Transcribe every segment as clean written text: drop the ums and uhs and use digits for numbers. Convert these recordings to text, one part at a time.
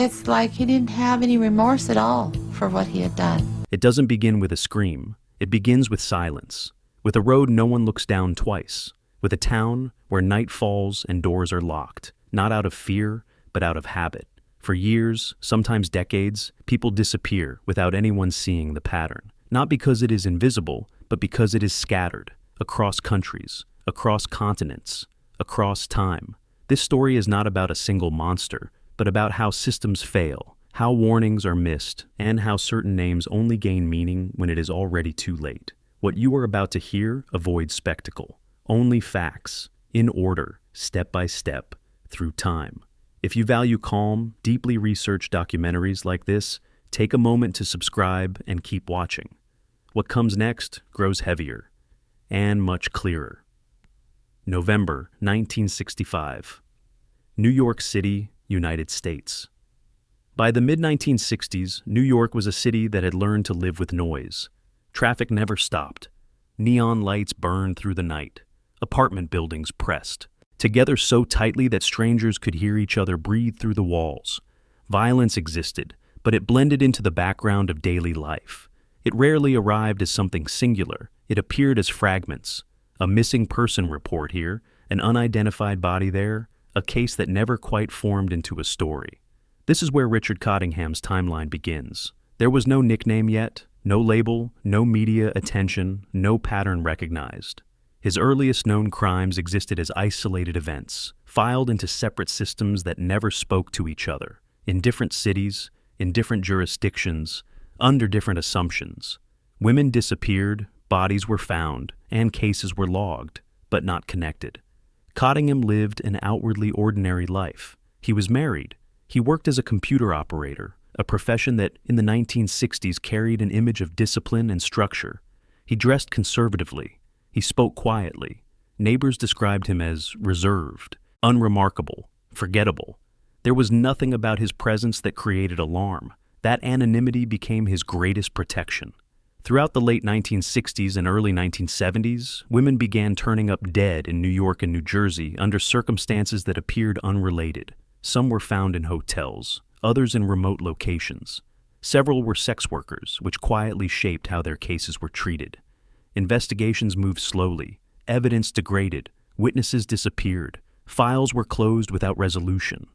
It's like he didn't have any remorse at all for what he had done. It doesn't begin with a scream. It begins with silence, with a road no one looks down twice, with a town where night falls and doors are locked, not out of fear, but out of habit. For years, sometimes decades, people disappear without anyone seeing the pattern. Not because it is invisible, but because it is scattered, across countries, across continents, across time. This story is not about a single monster, but about how systems fail, how warnings are missed, and how certain names only gain meaning when it is already too late. What you are about to hear avoids spectacle. Only facts, in order, step by step, through time. If you value calm, deeply researched documentaries like this, take a moment to subscribe and keep watching. What comes next grows heavier and much clearer. November 1965. New York City, United States. By the mid-1960s, New York was a city that had learned to live with noise. Traffic never stopped. Neon lights burned through the night. Apartment buildings pressed together so tightly that strangers could hear each other breathe through the walls. Violence existed, but it blended into the background of daily life. It rarely arrived as something singular. It appeared as fragments. A missing person report here, an unidentified body there, a case that never quite formed into a story. This is where Richard Cottingham's timeline begins. There was no nickname yet, no label, no media attention, no pattern recognized. His earliest known crimes existed as isolated events, filed into separate systems that never spoke to each other, in different cities, in different jurisdictions, under different assumptions. Women disappeared, bodies were found, and cases were logged, but not connected. Cottingham lived an outwardly ordinary life. He was married. He worked as a computer operator, a profession that in the 1960s carried an image of discipline and structure. He dressed conservatively. He spoke quietly. Neighbors described him as reserved, unremarkable, forgettable. There was nothing about his presence that created alarm. That anonymity became his greatest protection. Throughout the late 1960s and early 1970s, women began turning up dead in New York and New Jersey under circumstances that appeared unrelated. Some were found in hotels, others in remote locations. Several were sex workers, which quietly shaped how their cases were treated. Investigations moved slowly, evidence degraded, witnesses disappeared, files were closed without resolution.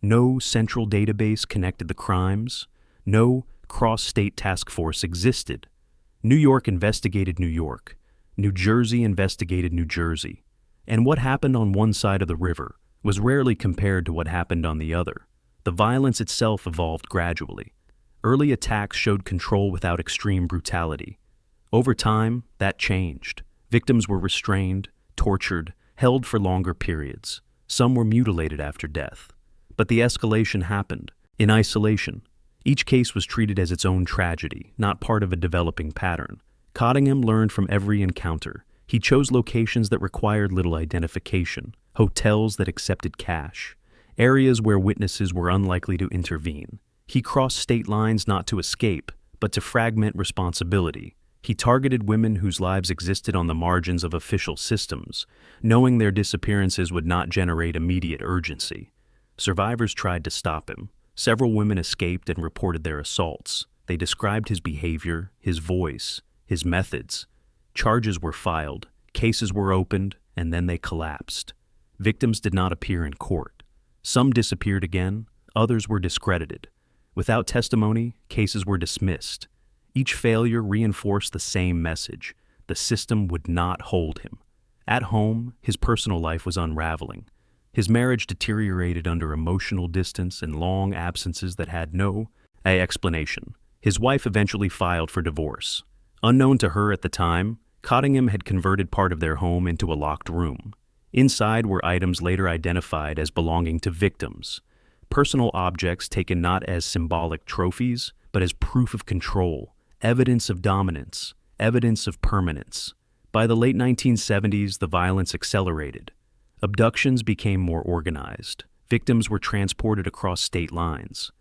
No central database connected the crimes. No cross-state task force existed. New York investigated New York. New Jersey investigated New Jersey. And what happened on one side of the river was rarely compared to what happened on the other. The violence itself evolved gradually. Early attacks showed control without extreme brutality. Over time, that changed. Victims were restrained, tortured, held for longer periods. Some were mutilated after death. But the escalation happened, in isolation. Each case was treated as its own tragedy, not part of a developing pattern. Cottingham learned from every encounter. He chose locations that required little identification, hotels that accepted cash, areas where witnesses were unlikely to intervene. He crossed state lines not to escape, but to fragment responsibility. He targeted women whose lives existed on the margins of official systems, knowing their disappearances would not generate immediate urgency. Survivors tried to stop him. Several women escaped and reported their assaults. They described his behavior, his voice, his methods. Charges were filed, cases were opened, and then they collapsed. Victims did not appear in court. Some disappeared again, others were discredited. Without testimony, cases were dismissed. Each failure reinforced the same message: the system would not hold him. At home, his personal life was unraveling. His marriage deteriorated under emotional distance and long absences that had no explanation. His wife eventually filed for divorce. Unknown to her at the time, Cottingham had converted part of their home into a locked room. Inside were items later identified as belonging to victims. Personal objects taken not as symbolic trophies, but as proof of control, evidence of dominance, evidence of permanence. By the late 1970s, the violence accelerated. Abductions became more organized. Victims were transported across state lines.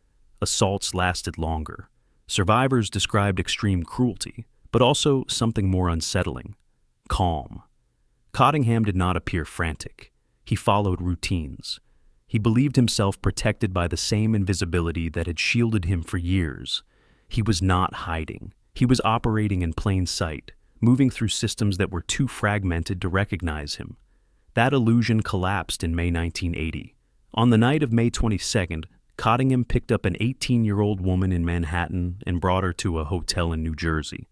Assaults lasted longer. Survivors described extreme cruelty, but also something more unsettling: calm. Cottingham did not appear frantic. He followed routines. He believed himself protected by the same invisibility that had shielded him for years. He was not hiding. He was operating in plain sight, moving through systems that were too fragmented to recognize him. That illusion collapsed in May 1980. On the night of May 22nd, Cottingham picked up an 18-year-old woman in Manhattan and brought her to a hotel in New Jersey.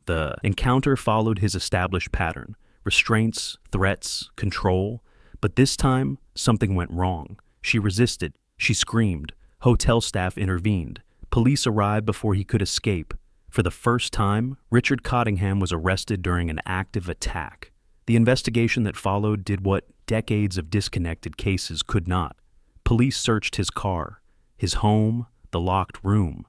The encounter followed his established pattern: restraints, threats, control. But this time, something went wrong. She resisted. She screamed. Hotel staff intervened. Police arrived before he could escape. For the first time, Richard Cottingham was arrested during an active attack. The investigation that followed did what decades of disconnected cases could not. Police searched his car, his home, the locked room.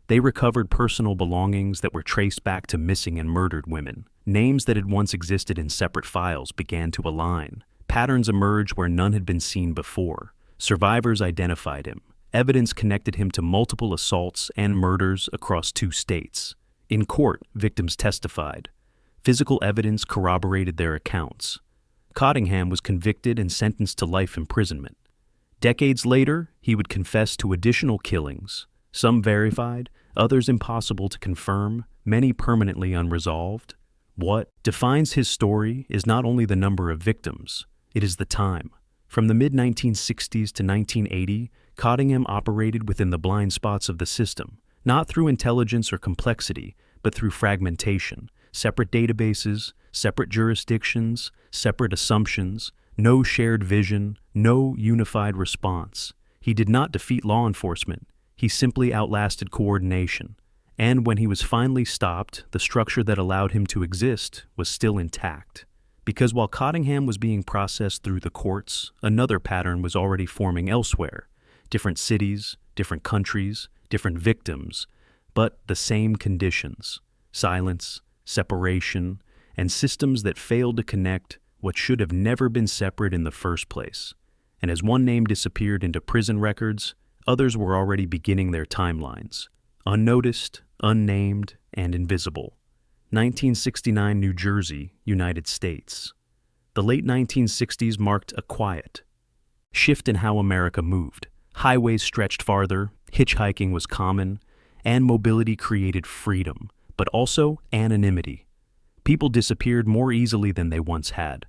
They recovered personal belongings that were traced back to missing and murdered women. Names that had once existed in separate files began to align. Patterns emerged where none had been seen before. Survivors identified him. Evidence connected him to multiple assaults and murders across 2 states. In court, victims testified. Physical evidence corroborated their accounts. Cottingham was convicted and sentenced to life imprisonment. Decades later, he would confess to additional killings, some verified, others impossible to confirm, many permanently unresolved. What defines his story is not only the number of victims, it is the time. From the mid-1960s to 1980, Cottingham operated within the blind spots of the system, not through intelligence or complexity, but through fragmentation, separate databases, separate jurisdictions, separate assumptions, no shared vision, no unified response. He did not defeat law enforcement. He simply outlasted coordination. And when he was finally stopped, the structure that allowed him to exist was still intact. Because while Cottingham was being processed through the courts, another pattern was already forming elsewhere. Different cities, different countries, different victims, but the same conditions: silence, separation, and systems that failed to connect what should have never been separate in the first place. And as one name disappeared into prison records, others were already beginning their timelines: unnoticed, unnamed, and invisible. 1969 New Jersey, United States. The late 1960s marked a quiet shift in how America moved. Highways stretched farther, hitchhiking was common, and mobility created freedom, but also anonymity. People disappeared more easily than they once had.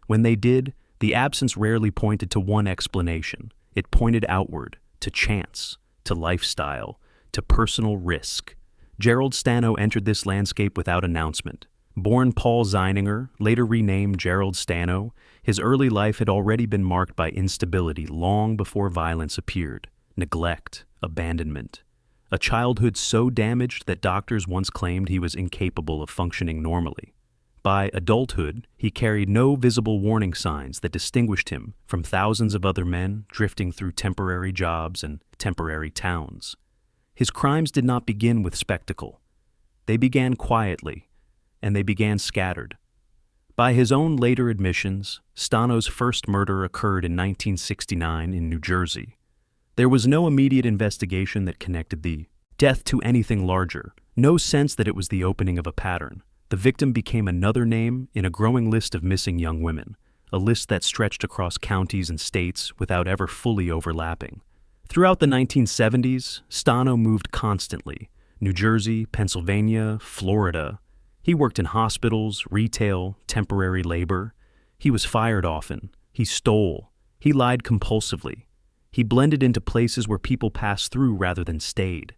When they did, the absence rarely pointed to one explanation. It pointed outward, to chance, to lifestyle, to personal risk. Gerald Stano entered this landscape without announcement. Born Paul Zeininger, later renamed Gerald Stano, his early life had already been marked by instability long before violence appeared: neglect, abandonment. A childhood so damaged that doctors once claimed he was incapable of functioning normally. By adulthood, he carried no visible warning signs that distinguished him from thousands of other men drifting through temporary jobs and temporary towns. His crimes did not begin with spectacle. They began quietly, and they began scattered. By his own later admissions, Stano's first murder occurred in 1969 in New Jersey. There was no immediate investigation that connected the death to anything larger, no sense that it was the opening of a pattern. The victim became another name in a growing list of missing young women, a list that stretched across counties and states without ever fully overlapping. Throughout the 1970s, Stano moved constantly: New Jersey, Pennsylvania, Florida. He worked in hospitals, retail, temporary labor. He was fired often. He stole. He lied compulsively. He blended into places where people passed through rather than stayed.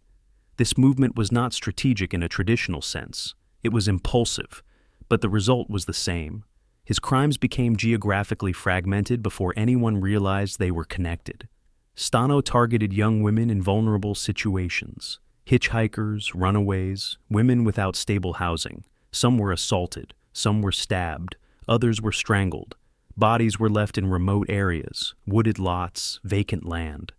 This movement was not strategic in a traditional sense. It was impulsive, but the result was the same. His crimes became geographically fragmented before anyone realized they were connected. Stano targeted young women in vulnerable situations: hitchhikers, runaways, women without stable housing. Some were assaulted, some were stabbed, others were strangled. Bodies were left in remote areas, wooded lots, vacant land.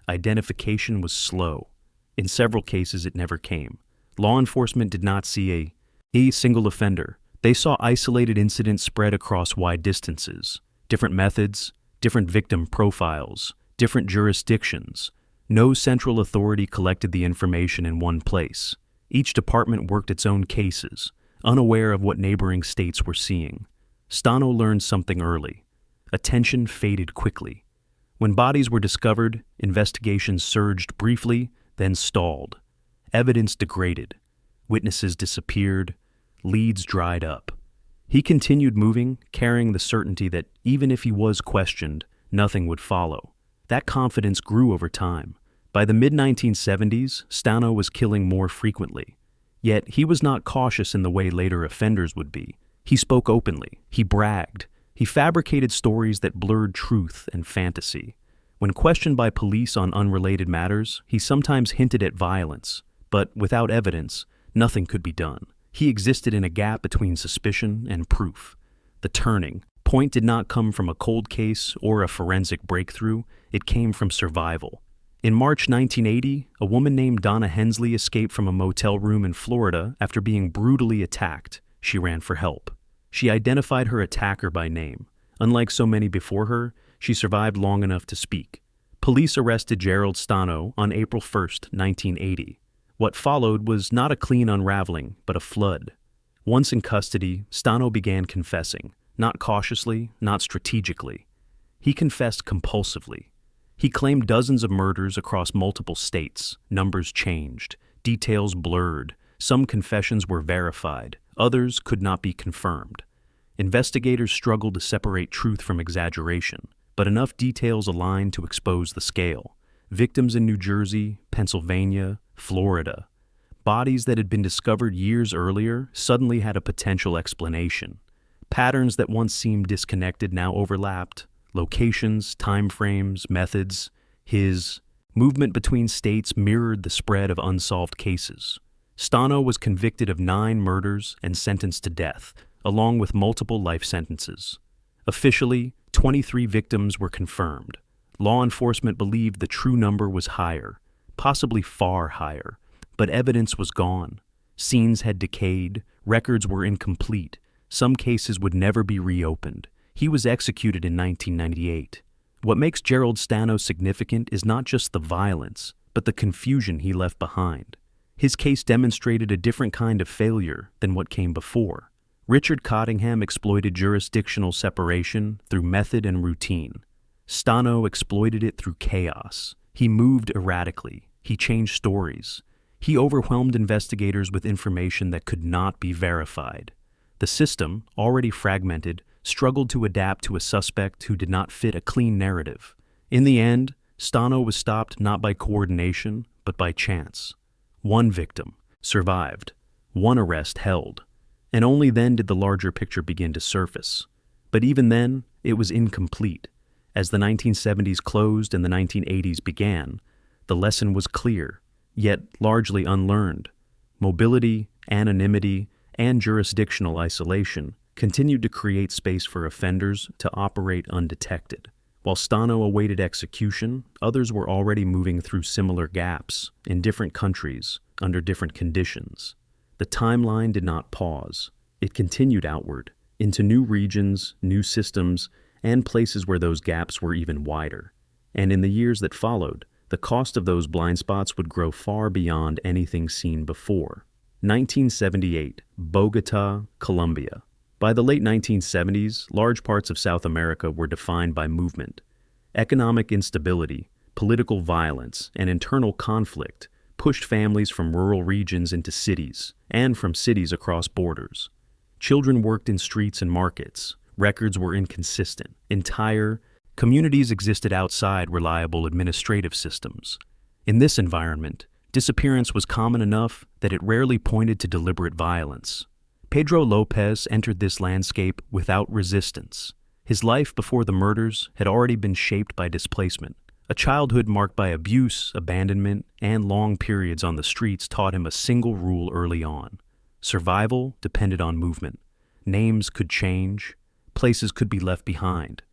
Identification was slow. In several cases, it never came. Law enforcement did not see a single offender. They saw isolated incidents spread across wide distances. Different methods, different victim profiles, different jurisdictions. No central authority collected the information in one place. Each department worked its own cases, unaware of what neighboring states were seeing. Stano learned something early. Attention faded quickly. When bodies were discovered, investigations surged briefly, then stalled. Evidence degraded. Witnesses disappeared. Leads dried up. He continued moving, carrying the certainty that even if he was questioned, nothing would follow. That confidence grew over time. By the mid-1970s, Stano was killing more frequently. Yet he was not cautious in the way later offenders would be. He spoke openly. He bragged. He fabricated stories that blurred truth and fantasy. When questioned by police on unrelated matters, he sometimes hinted at violence. But without evidence, nothing could be done. He existed in a gap between suspicion and proof. The turning point did not come from a cold case or a forensic breakthrough. It came from survival. In March 1980, a woman named Donna Hensley escaped from a motel room in Florida after being brutally attacked. She ran for help. She identified her attacker by name. Unlike so many before her, she survived long enough to speak. Police arrested Gerald Stano on April 1, 1980. What followed was not a clean unraveling, but a flood. Once in custody, Stano began confessing, not cautiously, not strategically. He confessed compulsively. He claimed dozens of murders across multiple states. Numbers changed, details blurred. Some confessions were verified, others could not be confirmed. Investigators struggled to separate truth from exaggeration, but enough details aligned to expose the scale. Victims in New Jersey, Pennsylvania, Florida. Bodies that had been discovered years earlier suddenly had a potential explanation. Patterns that once seemed disconnected now overlapped. Locations, timeframes, methods. His movement between states mirrored the spread of unsolved cases. Stano was convicted of 9 murders and sentenced to death, along with multiple life sentences. Officially, 23 victims were confirmed. Law enforcement believed the true number was higher, possibly far higher, but evidence was gone. Scenes had decayed, records were incomplete, some cases would never be reopened. He was executed in 1998. What makes Gerald Stano significant is not just the violence, but the confusion he left behind. His case demonstrated a different kind of failure than what came before. Richard Cottingham exploited jurisdictional separation through method and routine. Stano exploited it through chaos. He moved erratically. He changed stories. He overwhelmed investigators with information that could not be verified. The system, already fragmented, struggled to adapt to a suspect who did not fit a clean narrative. In the end, Stano was stopped not by coordination, but by chance. One victim survived. One arrest held. And only then did the larger picture begin to surface. But even then, it was incomplete. As the 1970s closed and the 1980s began, the lesson was clear, yet largely unlearned. Mobility, anonymity, and jurisdictional isolation continued to create space for offenders to operate undetected. While Stano awaited execution, others were already moving through similar gaps in different countries under different conditions. The timeline did not pause. It continued outward, into new regions, new systems, and places where those gaps were even wider. And in the years that followed, the cost of those blind spots would grow far beyond anything seen before. 1978, Bogota, Colombia. By the late 1970s, large parts of South America were defined by movement. Economic instability, political violence, and internal conflict pushed families from rural regions into cities, and from cities across borders. Children worked in streets and markets. Records were inconsistent. Entire communities existed outside reliable administrative systems. In this environment, disappearance was common enough that it rarely pointed to deliberate violence. Pedro Lopez entered this landscape without resistance. His life before the murders had already been shaped by displacement. A childhood marked by abuse, abandonment, and long periods on the streets taught him a single rule early on. Survival depended on movement. Names could change. Places could be left behind.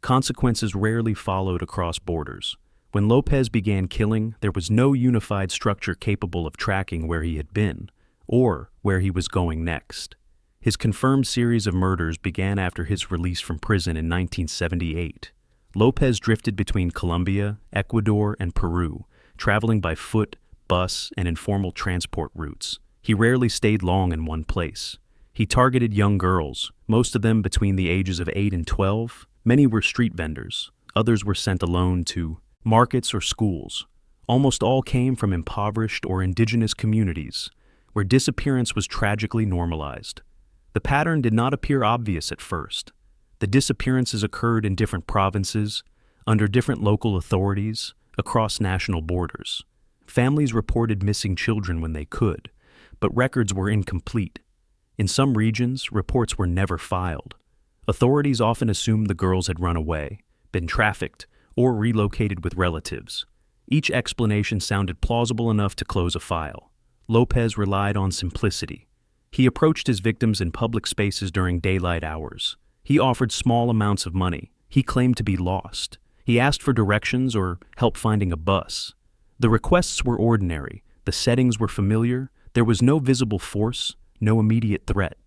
Consequences rarely followed across borders. When Lopez began killing, there was no unified structure capable of tracking where he had been, or where he was going next. His confirmed series of murders began after his release from prison in 1978. Lopez drifted between Colombia, Ecuador, and Peru, traveling by foot, bus, and informal transport routes. He rarely stayed long in one place. He targeted young girls, most of them between the ages of 8 and 12. Many were street vendors. Others were sent alone to markets or schools. Almost all came from impoverished or indigenous communities, where disappearance was tragically normalized. The pattern did not appear obvious at first. The disappearances occurred in different provinces, under different local authorities, across national borders. Families reported missing children when they could, but records were incomplete. In some regions, reports were never filed. Authorities often assumed the girls had run away, been trafficked, or relocated with relatives. Each explanation sounded plausible enough to close a file. Lopez relied on simplicity. He approached his victims in public spaces during daylight hours. He offered small amounts of money. He claimed to be lost. He asked for directions or help finding a bus. The requests were ordinary. The settings were familiar. There was no visible force, no immediate threat.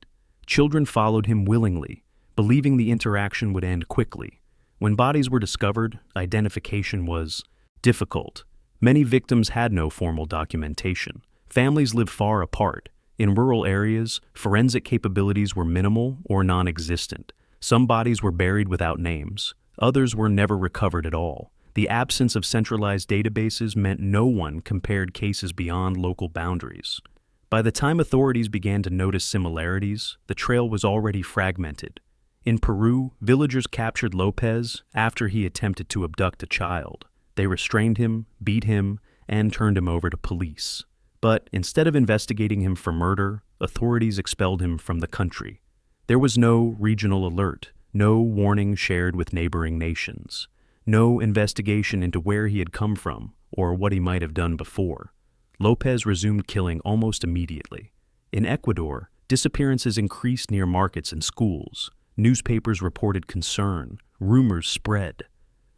Children followed him willingly, believing the interaction would end quickly. When bodies were discovered, identification was difficult. Many victims had no formal documentation. Families lived far apart. In rural areas, forensic capabilities were minimal or non-existent. Some bodies were buried without names. Others were never recovered at all. The absence of centralized databases meant no one compared cases beyond local boundaries. By the time authorities began to notice similarities, the trail was already fragmented. In Peru, villagers captured Lopez after he attempted to abduct a child. They restrained him, beat him, and turned him over to police. But instead of investigating him for murder, authorities expelled him from the country. There was no regional alert, no warning shared with neighboring nations, no investigation into where he had come from or what he might have done before. Lopez resumed killing almost immediately. In Ecuador, disappearances increased near markets and schools. Newspapers reported concern. Rumors spread.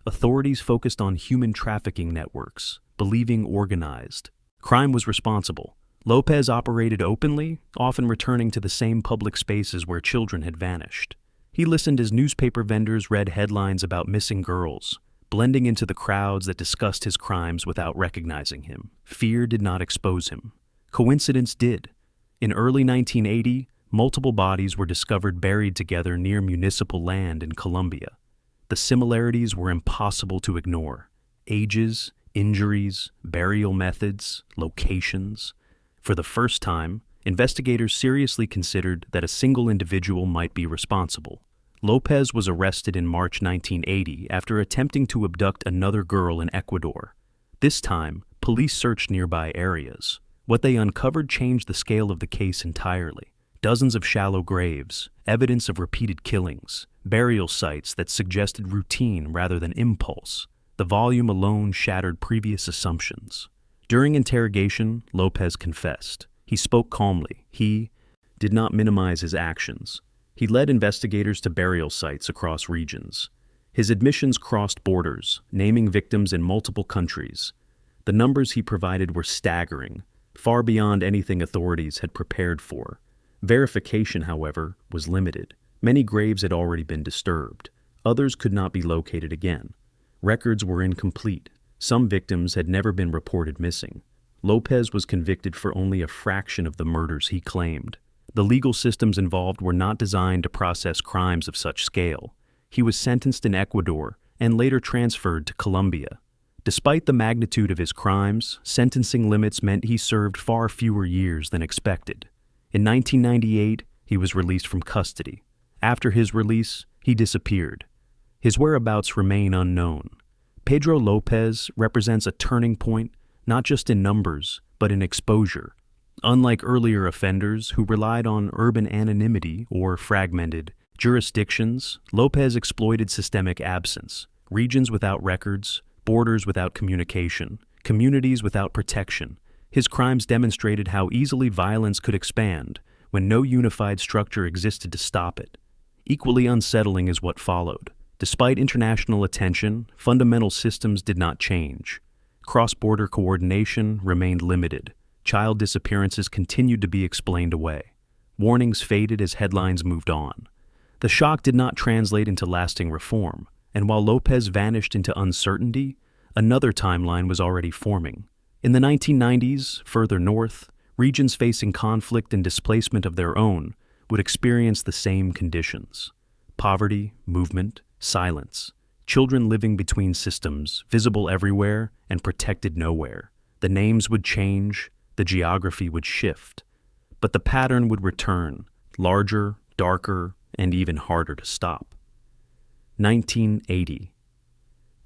Authorities focused on human trafficking networks, believing organized. Crime was responsible. Lopez operated openly, often returning to the same public spaces where children had vanished. He listened as newspaper vendors read headlines about missing girls, blending into the crowds that discussed his crimes without recognizing him. Fear did not expose him. Coincidence did. In early 1980, multiple bodies were discovered buried together near municipal land in Colombia. The similarities were impossible to ignore. Ages, injuries, burial methods, locations. For the first time, investigators seriously considered that a single individual might be responsible. Lopez was arrested in March 1980 after attempting to abduct another girl in Ecuador. This time, police searched nearby areas. What they uncovered changed the scale of the case entirely. Dozens of shallow graves, evidence of repeated killings, burial sites that suggested routine rather than impulse. The volume alone shattered previous assumptions. During interrogation, Lopez confessed. He spoke calmly. He did not minimize his actions. He led investigators to burial sites across regions. His admissions crossed borders, naming victims in multiple countries. The numbers he provided were staggering, far beyond anything authorities had prepared for. Verification, however, was limited. Many graves had already been disturbed. Others could not be located again. Records were incomplete. Some victims had never been reported missing. Lopez was convicted for only a fraction of the murders he claimed. The legal systems involved were not designed to process crimes of such scale. He was sentenced in Ecuador and later transferred to Colombia. Despite the magnitude of his crimes, sentencing limits meant he served far fewer years than expected. In 1998, he was released from custody. After his release, he disappeared. His whereabouts remain unknown. Pedro Lopez represents a turning point, not just in numbers, but in exposure. Unlike earlier offenders who relied on urban anonymity or fragmented jurisdictions, Lopez exploited systemic absence, regions without records, borders without communication, communities without protection. His crimes demonstrated how easily violence could expand when no unified structure existed to stop it. Equally unsettling is what followed. Despite international attention, fundamental systems did not change. Cross-border coordination remained limited. Child disappearances continued to be explained away. Warnings faded as headlines moved on. The shock did not translate into lasting reform, and while Lopez vanished into uncertainty, another timeline was already forming. In the 1990s, further north, regions facing conflict and displacement of their own would experience the same conditions. Poverty, movement, silence. children living between systems, visible everywhere and protected nowhere. The names would change, the geography would shift, but the pattern would return, larger, darker, and even harder to stop. 1980.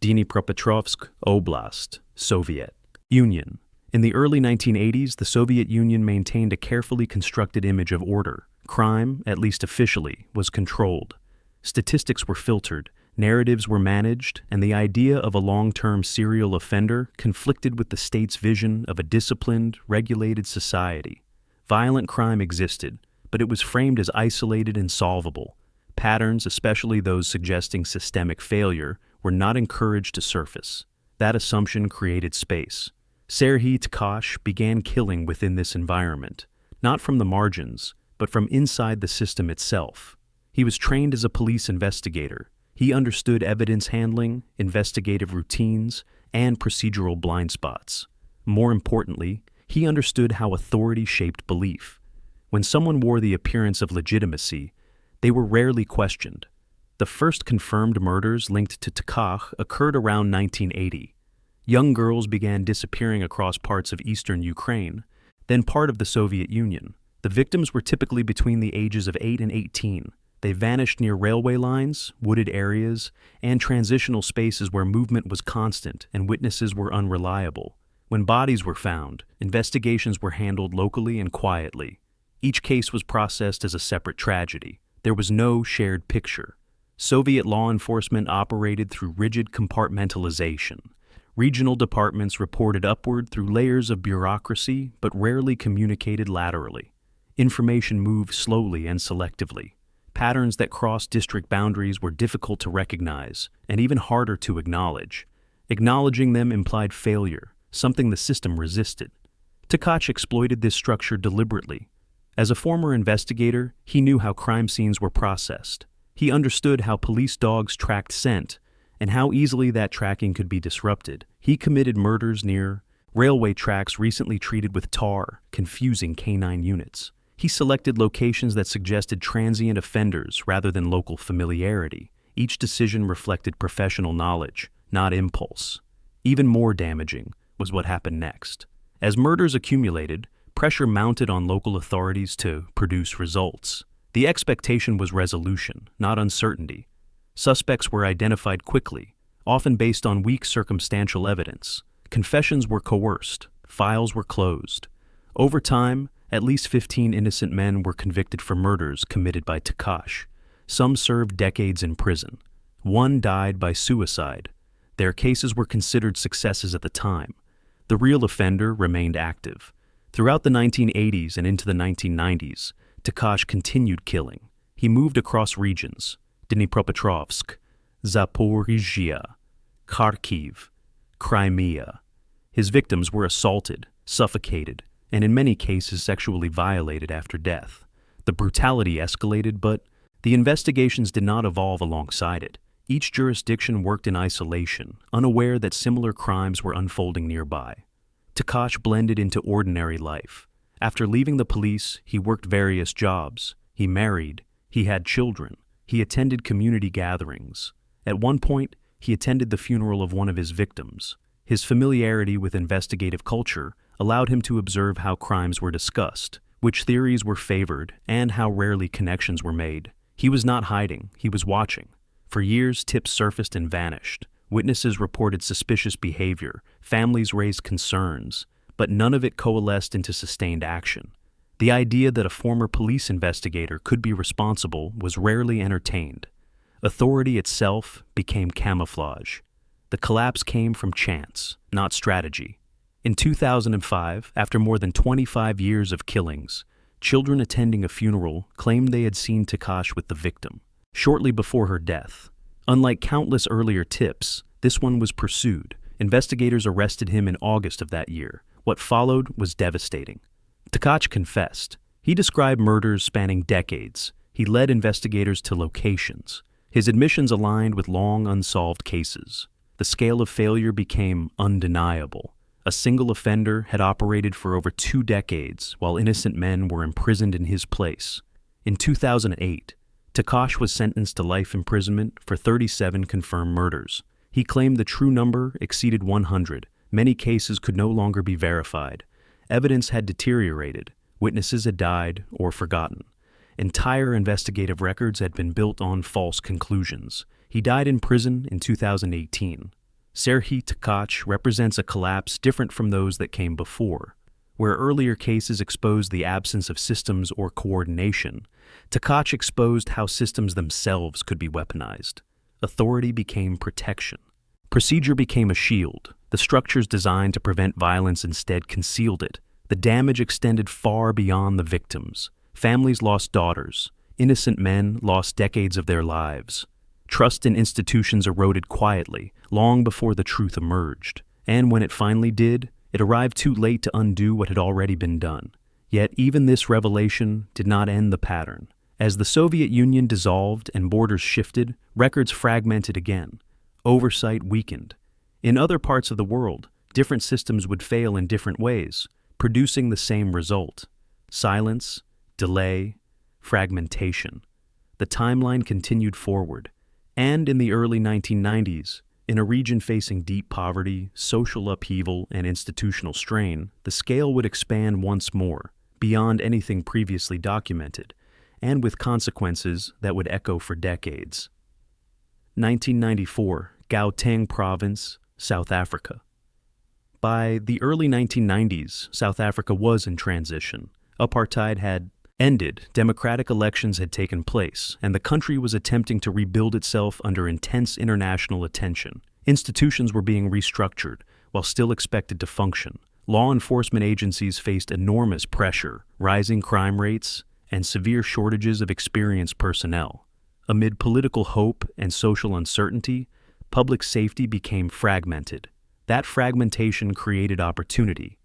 Dnipropetrovsk Oblast, Soviet Union. In the early 1980s, the Soviet Union maintained a carefully constructed image of order. Crime, at least officially, was controlled. Statistics were filtered, narratives were managed, and the idea of a long-term serial offender conflicted with the state's vision of a disciplined, regulated society. Violent crime existed, but it was framed as isolated and solvable. Patterns, especially those suggesting systemic failure, were not encouraged to surface. That assumption created space. Serhiy Tkach began killing within this environment, not from the margins, but from inside the system itself. He was trained as a police investigator. He understood evidence handling, investigative routines, and procedural blind spots. More importantly, he understood how authority shaped belief. When someone wore the appearance of legitimacy, they were rarely questioned. The first confirmed murders linked to Tkach occurred around 1980. Young girls began disappearing across parts of eastern Ukraine, then part of the Soviet Union. The victims were typically between the ages of 8 and 18. They vanished near railway lines, wooded areas, and transitional spaces where movement was constant and witnesses were unreliable. When bodies were found, investigations were handled locally and quietly. Each case was processed as a separate tragedy. There was no shared picture. Soviet law enforcement operated through rigid compartmentalization. Regional departments reported upward through layers of bureaucracy, but rarely communicated laterally. Information moved slowly and selectively. Patterns that crossed district boundaries were difficult to recognize, and even harder to acknowledge. Acknowledging them implied failure, something the system resisted. Tkach exploited this structure deliberately. As a former investigator, he knew how crime scenes were processed. He understood how police dogs tracked scent, and how easily that tracking could be disrupted. He committed murders near railway tracks recently treated with tar, confusing canine units. He selected locations that suggested transient offenders rather than local familiarity. Each decision reflected professional knowledge, not impulse. Even more damaging was what happened next. As murders accumulated, pressure mounted on local authorities to produce results. The expectation was resolution, not uncertainty. Suspects were identified quickly, often based on weak circumstantial evidence. Confessions were coerced, files were closed. Over time, at least 15 innocent men were convicted for murders committed by Tkach. Some served decades in prison. One died by suicide. Their cases were considered successes at the time. The real offender remained active. Throughout the 1980s and into the 1990s, Tkach continued killing. He moved across regions: Dnipropetrovsk, Zaporizhia, Kharkiv, Crimea. His victims were assaulted, suffocated, and in many cases sexually violated after death. The brutality escalated, but the investigations did not evolve alongside it. Each jurisdiction worked in isolation, unaware that similar crimes were unfolding nearby. Tkach blended into ordinary life. After leaving the police, he worked various jobs. He married. He had children. He attended community gatherings. At one point, he attended the funeral of one of his victims. His familiarity with investigative culture allowed him to observe how crimes were discussed, which theories were favored, and how rarely connections were made. He was not hiding, he was watching. For years, tips surfaced and vanished. Witnesses reported suspicious behavior, families raised concerns, but none of it coalesced into sustained action. The idea that a former police investigator could be responsible was rarely entertained. Authority itself became camouflage. The collapse came from chance, not strategy. In 2005, after more than 25 years of killings, children attending a funeral claimed they had seen Tkach with the victim, shortly before her death. Unlike countless earlier tips, this one was pursued. Investigators arrested him in August of that year. What followed was devastating. Tkach confessed. He described murders spanning decades. He led investigators to locations. His admissions aligned with long unsolved cases. The scale of failure became undeniable. A single offender had operated for over 2 decades while innocent men were imprisoned in his place. In 2008, Takash was sentenced to life imprisonment for 37 confirmed murders. He claimed the true number exceeded 100. Many cases could no longer be verified. Evidence had deteriorated. Witnesses had died or forgotten. Entire investigative records had been built on false conclusions. He died in prison in 2018. Serhiy Takac represents a collapse different from those that came before. Where earlier cases exposed the absence of systems or coordination, Takac exposed how systems themselves could be weaponized. Authority became protection. Procedure became a shield. The structures designed to prevent violence instead concealed it. The damage extended far beyond the victims. Families lost daughters. Innocent men lost decades of their lives. Trust in institutions eroded quietly, long before the truth emerged. And when it finally did, it arrived too late to undo what had already been done. Yet even this revelation did not end the pattern. As the Soviet Union dissolved and borders shifted, records fragmented again. Oversight weakened. In other parts of the world, different systems would fail in different ways, producing the same result: silence, delay, fragmentation. The timeline continued forward, and in the early 1990s, in a region facing deep poverty, social upheaval, and institutional strain, the scale would expand once more, beyond anything previously documented, and with consequences that would echo for decades. 1994, Gauteng Province, South Africa. By the early 1990s, South Africa was in transition. Apartheid had ended, democratic elections had taken place, and the country was attempting to rebuild itself under intense international attention. Institutions were being restructured, while still expected to function. Law enforcement agencies faced enormous pressure, rising crime rates, and severe shortages of experienced personnel. Amid political hope and social uncertainty, public safety became fragmented. That fragmentation created opportunity.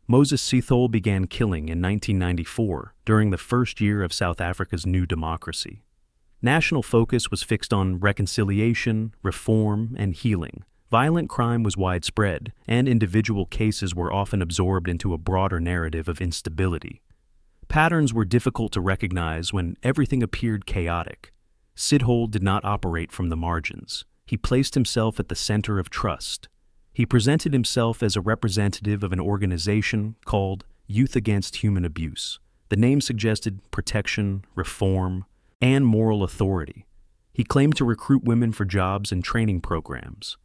Moses Sithole began killing in 1994, during the first year of South Africa's new democracy. National focus was fixed on reconciliation, reform, and healing. Violent crime was widespread, and individual cases were often absorbed into a broader narrative of instability. Patterns were difficult to recognize when everything appeared chaotic. Sithole did not operate from the margins. He placed himself at the center of trust. He presented himself as a representative of an organization called Youth Against Human Abuse. The name suggested protection, reform, and moral authority. He claimed to recruit women for jobs and training programs.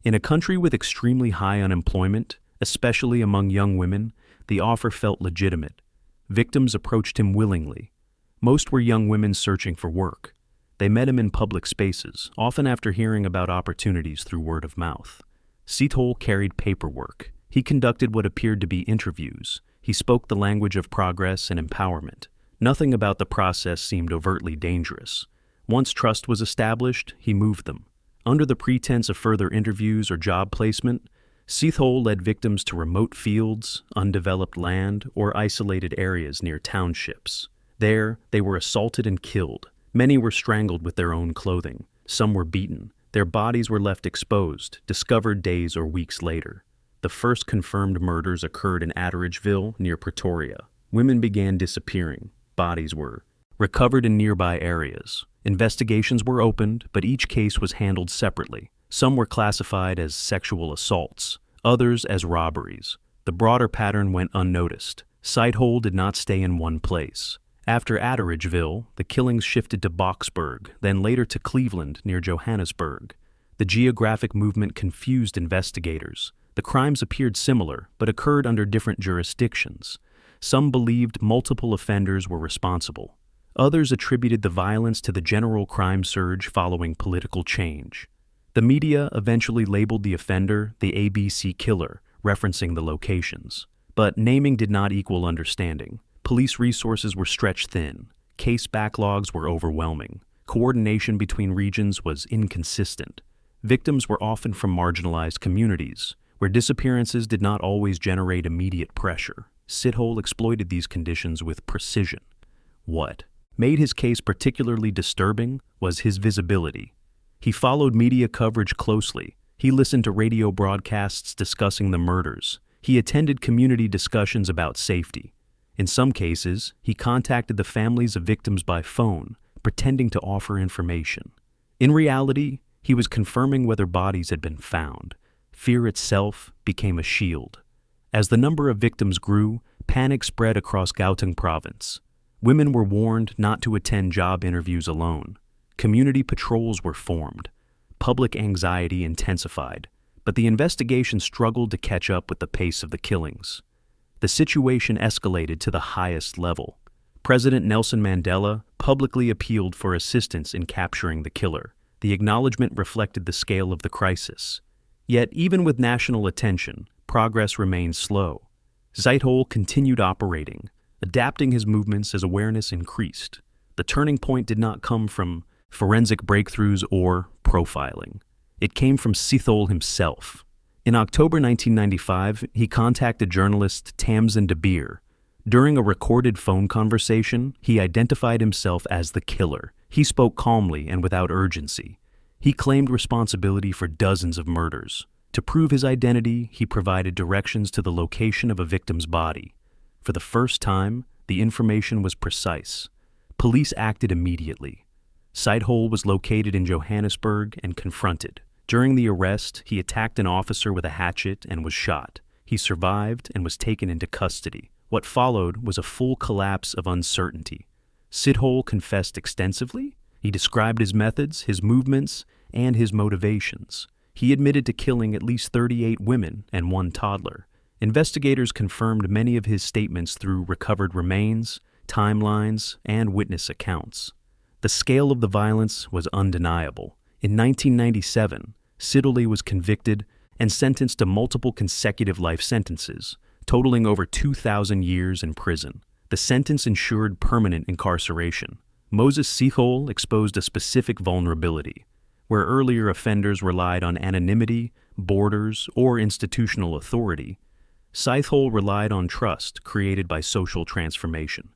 In a country with extremely high unemployment, especially among young women, the offer felt legitimate. Victims approached him willingly. Most were young women searching for work. They met him in public spaces, often after hearing about opportunities through word of mouth. Sithole carried paperwork. He conducted what appeared to be interviews. He spoke the language of progress and empowerment. Nothing about the process seemed overtly dangerous. Once trust was established, he moved them. Under the pretense of further interviews or job placement, Sithole led victims to remote fields, undeveloped land, or isolated areas near townships. There, they were assaulted and killed. Many were strangled with their own clothing. Some were beaten. Their bodies were left exposed, discovered days or weeks later. The first confirmed murders occurred in Atteridgeville, near Pretoria. Women began disappearing. Bodies were recovered in nearby areas. Investigations were opened, but each case was handled separately. Some were classified as sexual assaults, others as robberies. The broader pattern went unnoticed. Sithole did not stay in one place. After Atteridgeville, the killings shifted to Boksburg, then later to Cleveland near Johannesburg. The geographic movement confused investigators. The crimes appeared similar, but occurred under different jurisdictions. Some believed multiple offenders were responsible. Others attributed the violence to the general crime surge following political change. The media eventually labeled the offender the ABC killer, referencing the locations. But naming did not equal understanding. Police resources were stretched thin. Case backlogs were overwhelming. Coordination between regions was inconsistent. Victims were often from marginalized communities, where disappearances did not always generate immediate pressure. Sithole exploited these conditions with precision. What made his case particularly disturbing was his visibility. He followed media coverage closely. He listened to radio broadcasts discussing the murders. He attended community discussions about safety. In some cases, he contacted the families of victims by phone, pretending to offer information. In reality, he was confirming whether bodies had been found. Fear itself became a shield. As the number of victims grew, panic spread across Gauteng province. Women were warned not to attend job interviews alone. Community patrols were formed. Public anxiety intensified, but the investigation struggled to catch up with the pace of the killings. The situation escalated to the highest level. President Nelson Mandela publicly appealed for assistance in capturing the killer. The acknowledgement reflected the scale of the crisis. Yet, even with national attention, progress remained slow. Zeithole continued operating, adapting his movements as awareness increased. The turning point did not come from forensic breakthroughs or profiling. It came from Zeithole himself. In October 1995, he contacted journalist Tamsin de Beer. During a recorded phone conversation, he identified himself as the killer. He spoke calmly and without urgency. He claimed responsibility for dozens of murders. To prove his identity, he provided directions to the location of a victim's body. For the first time, the information was precise. Police acted immediately. Zeithole was located in Johannesburg and confronted. During the arrest, he attacked an officer with a hatchet and was shot. He survived and was taken into custody. What followed was a full collapse of uncertainty. Zeithole confessed extensively. He described his methods, his movements, and his motivations. He admitted to killing at least 38 women and one toddler. Investigators confirmed many of his statements through recovered remains, timelines, and witness accounts. The scale of the violence was undeniable. In 1997, Zeithole was convicted and sentenced to multiple consecutive life sentences, totaling over 2,000 years in prison. The sentence ensured permanent incarceration. Moses Zeithole exposed a specific vulnerability. Where earlier offenders relied on anonymity, borders, or institutional authority, Zeithole relied on trust created by social transformation.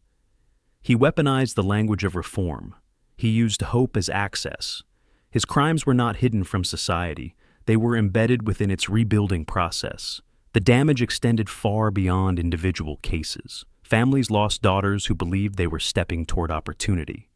He weaponized the language of reform. He used hope as access. His crimes were not hidden from society. They were embedded within its rebuilding process. The damage extended far beyond individual cases. Families lost daughters who believed they were stepping toward opportunity.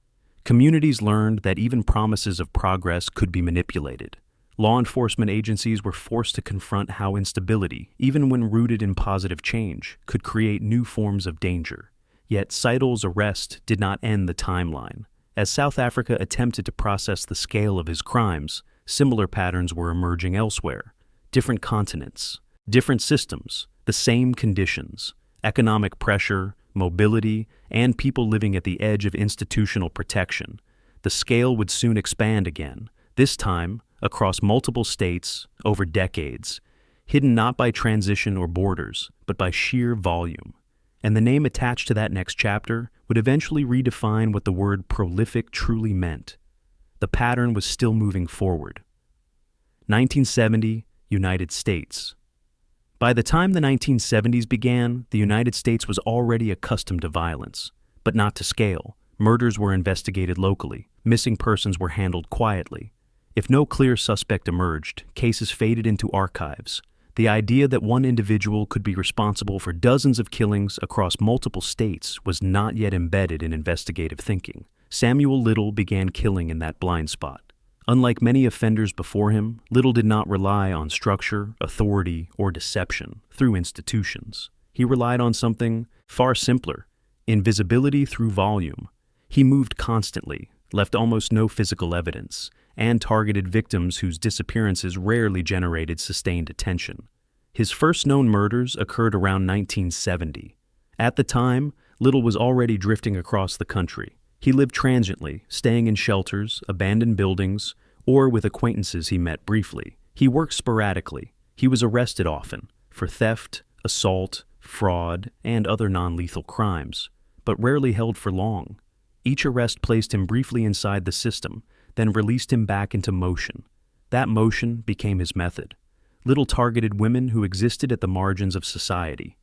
Communities learned that even promises of progress could be manipulated. Law enforcement agencies were forced to confront how instability, even when rooted in positive change, could create new forms of danger. Yet Zeithole's arrest did not end the timeline. As South Africa attempted to process the scale of his crimes, similar patterns were emerging elsewhere. Different continents, different systems, the same conditions, economic pressure, mobility, and people living at the edge of institutional protection. The scale would soon expand again, this time across multiple states over decades, hidden not by transition or borders, but by sheer volume. And the name attached to that next chapter would eventually redefine what the word prolific truly meant. The pattern was still moving forward. 1970, United States. By the time the 1970s began, the United States was already accustomed to violence, but not to scale. Murders were investigated locally. Missing persons were handled quietly. If no clear suspect emerged, cases faded into archives. The idea that one individual could be responsible for dozens of killings across multiple states was not yet embedded in investigative thinking. Samuel Little began killing in that blind spot. Unlike many offenders before him, Little did not rely on structure, authority, or deception through institutions. He relied on something far simpler: invisibility through volume. He moved constantly, left almost no physical evidence, and targeted victims whose disappearances rarely generated sustained attention. His first known murders occurred around 1970. At the time, Little was already drifting across the country. He lived transiently, staying in shelters, abandoned buildings, or with acquaintances he met briefly. He worked sporadically. He was arrested often for theft, assault, fraud, and other non-lethal crimes, but rarely held for long. Each arrest placed him briefly inside the system, then released him back into motion. That motion became his method. Little targeted women who existed at the margins of society.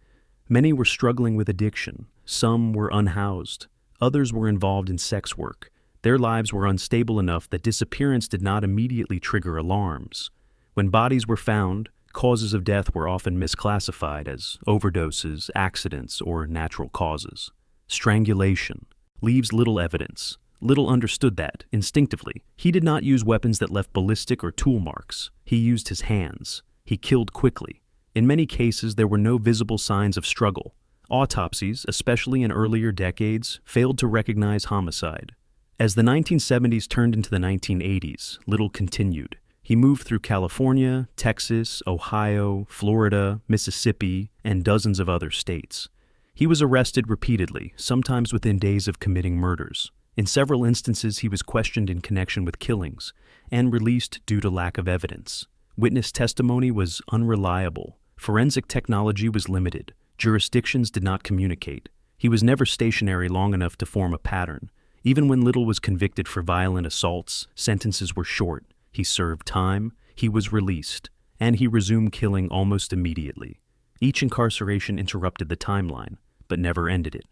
Many were struggling with addiction. Some were unhoused. Others were involved in sex work. Their lives were unstable enough that disappearance did not immediately trigger alarms. When bodies were found, causes of death were often misclassified as overdoses, accidents, or natural causes. Strangulation leaves little evidence. Little understood that, instinctively. He did not use weapons that left ballistic or tool marks. He used his hands. He killed quickly. In many cases, there were no visible signs of struggle. Autopsies, especially in earlier decades, failed to recognize homicide. As the 1970s turned into the 1980s, Little continued. He moved through California, Texas, Ohio, Florida, Mississippi, and dozens of other states. He was arrested repeatedly, sometimes within days of committing murders. In several instances, he was questioned in connection with killings and released due to lack of evidence. Witness testimony was unreliable. Forensic technology was limited. Jurisdictions did not communicate. He was never stationary long enough to form a pattern. Even when Little was convicted for violent assaults, sentences were short. He served time, he was released, and he resumed killing almost immediately. Each incarceration interrupted the timeline, but never ended it.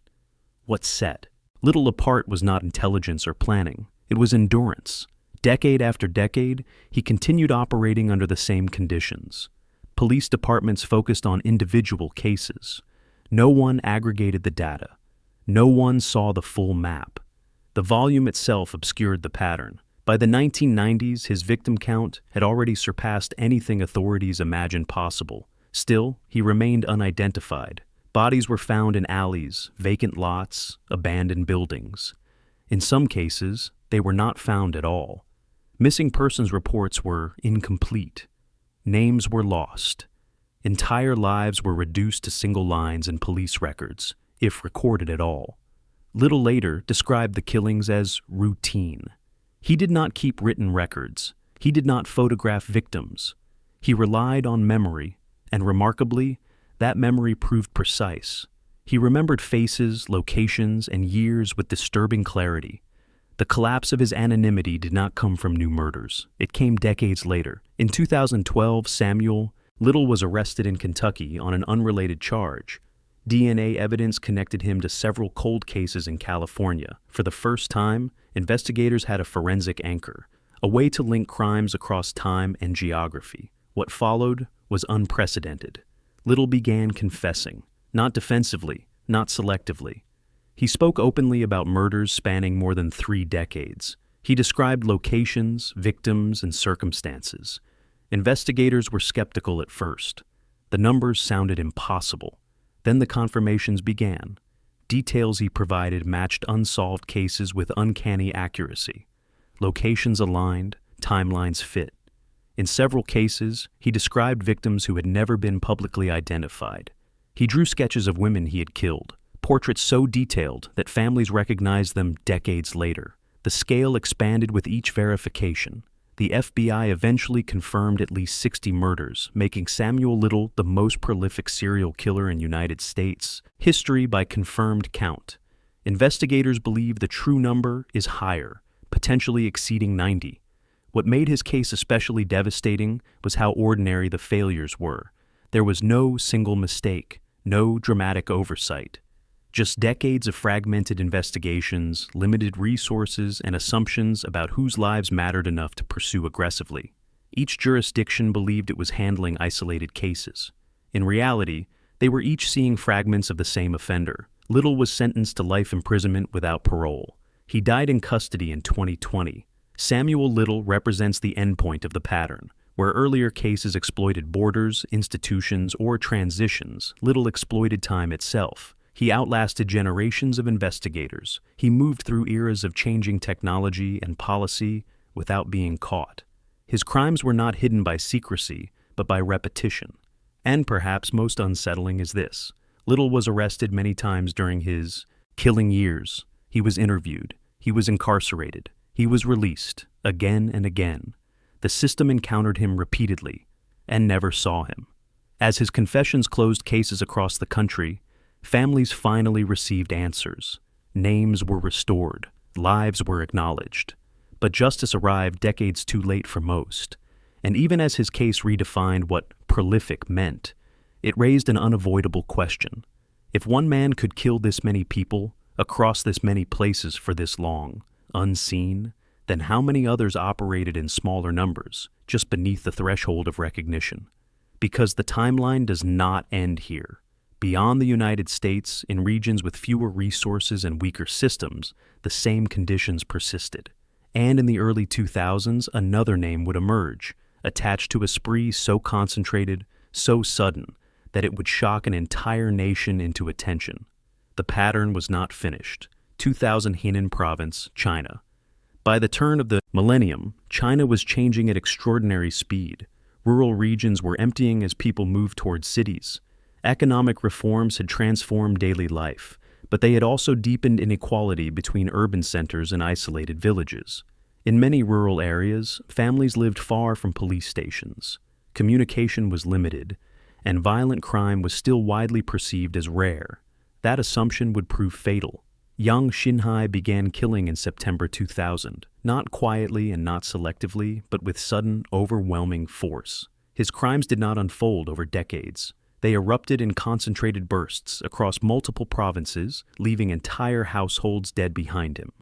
What set Little apart was not intelligence or planning, it was endurance. Decade after decade, he continued operating under the same conditions. Police departments focused on individual cases. No one aggregated the data. No one saw the full map. The volume itself obscured the pattern. By the 1990s, his victim count had already surpassed anything authorities imagined possible. Still, he remained unidentified. Bodies were found in alleys, vacant lots, abandoned buildings. In some cases, they were not found at all. Missing persons reports were incomplete. Names were lost. Entire lives were reduced to single lines in police records, if recorded at all. Little later described the killings as routine. He did not keep written records. He did not photograph victims. He relied on memory, and remarkably, that memory proved precise. He remembered faces, locations, and years with disturbing clarity. The collapse of his anonymity did not come from new murders. It came decades later. In 2012, Little was arrested in Kentucky on an unrelated charge. DNA evidence connected him to several cold cases in California. For the first time, investigators had a forensic anchor, a way to link crimes across time and geography. What followed was unprecedented. Little began confessing, not defensively, not selectively. He spoke openly about murders spanning more than 3 decades. He described locations, victims, and circumstances. Investigators were skeptical at first. The numbers sounded impossible. Then the confirmations began. Details he provided matched unsolved cases with uncanny accuracy. Locations aligned, timelines fit. In several cases, he described victims who had never been publicly identified. He drew sketches of women he had killed, portraits so detailed that families recognized them decades later. The scale expanded with each verification. The FBI eventually confirmed at least 60 murders, making Samuel Little the most prolific serial killer in the United States. History by confirmed count. Investigators believe the true number is higher, potentially exceeding 90. What made his case especially devastating was how ordinary the failures were. There was no single mistake, no dramatic oversight. Just decades of fragmented investigations, limited resources, and assumptions about whose lives mattered enough to pursue aggressively. Each jurisdiction believed it was handling isolated cases. In reality, they were each seeing fragments of the same offender. Little was sentenced to life imprisonment without parole. He died in custody in 2020. Samuel Little represents the endpoint of the pattern. Where earlier cases exploited borders, institutions, or transitions, Little exploited time itself. He outlasted generations of investigators. He moved through eras of changing technology and policy without being caught. His crimes were not hidden by secrecy, but by repetition. And perhaps most unsettling is this. Little was arrested many times during his killing years. He was interviewed. He was incarcerated. He was released, again and again. The system encountered him repeatedly and never saw him. As his confessions closed cases across the country, families finally received answers. Names were restored. Lives were acknowledged. But justice arrived decades too late for most. And even as his case redefined what prolific meant, it raised an unavoidable question. If one man could kill this many people, across this many places for this long, unseen, then how many others operated in smaller numbers, just beneath the threshold of recognition? Because the timeline does not end here. Beyond the United States, in regions with fewer resources and weaker systems, the same conditions persisted. And in the early 2000s, another name would emerge, attached to a spree so concentrated, so sudden, that it would shock an entire nation into attention. The pattern was not finished. 2000 Henan Province, China. By the turn of the millennium, China was changing at extraordinary speed. Rural regions were emptying as people moved towards cities. Economic reforms had transformed daily life, but they had also deepened inequality between urban centers and isolated villages. In many rural areas, families lived far from police stations. Communication was limited, and violent crime was still widely perceived as rare. That assumption would prove fatal. Yang Xinhai began killing in September 2000, not quietly and not selectively, but with sudden, overwhelming force. His crimes did not unfold over decades. They erupted in concentrated bursts across multiple provinces, leaving entire households dead behind him.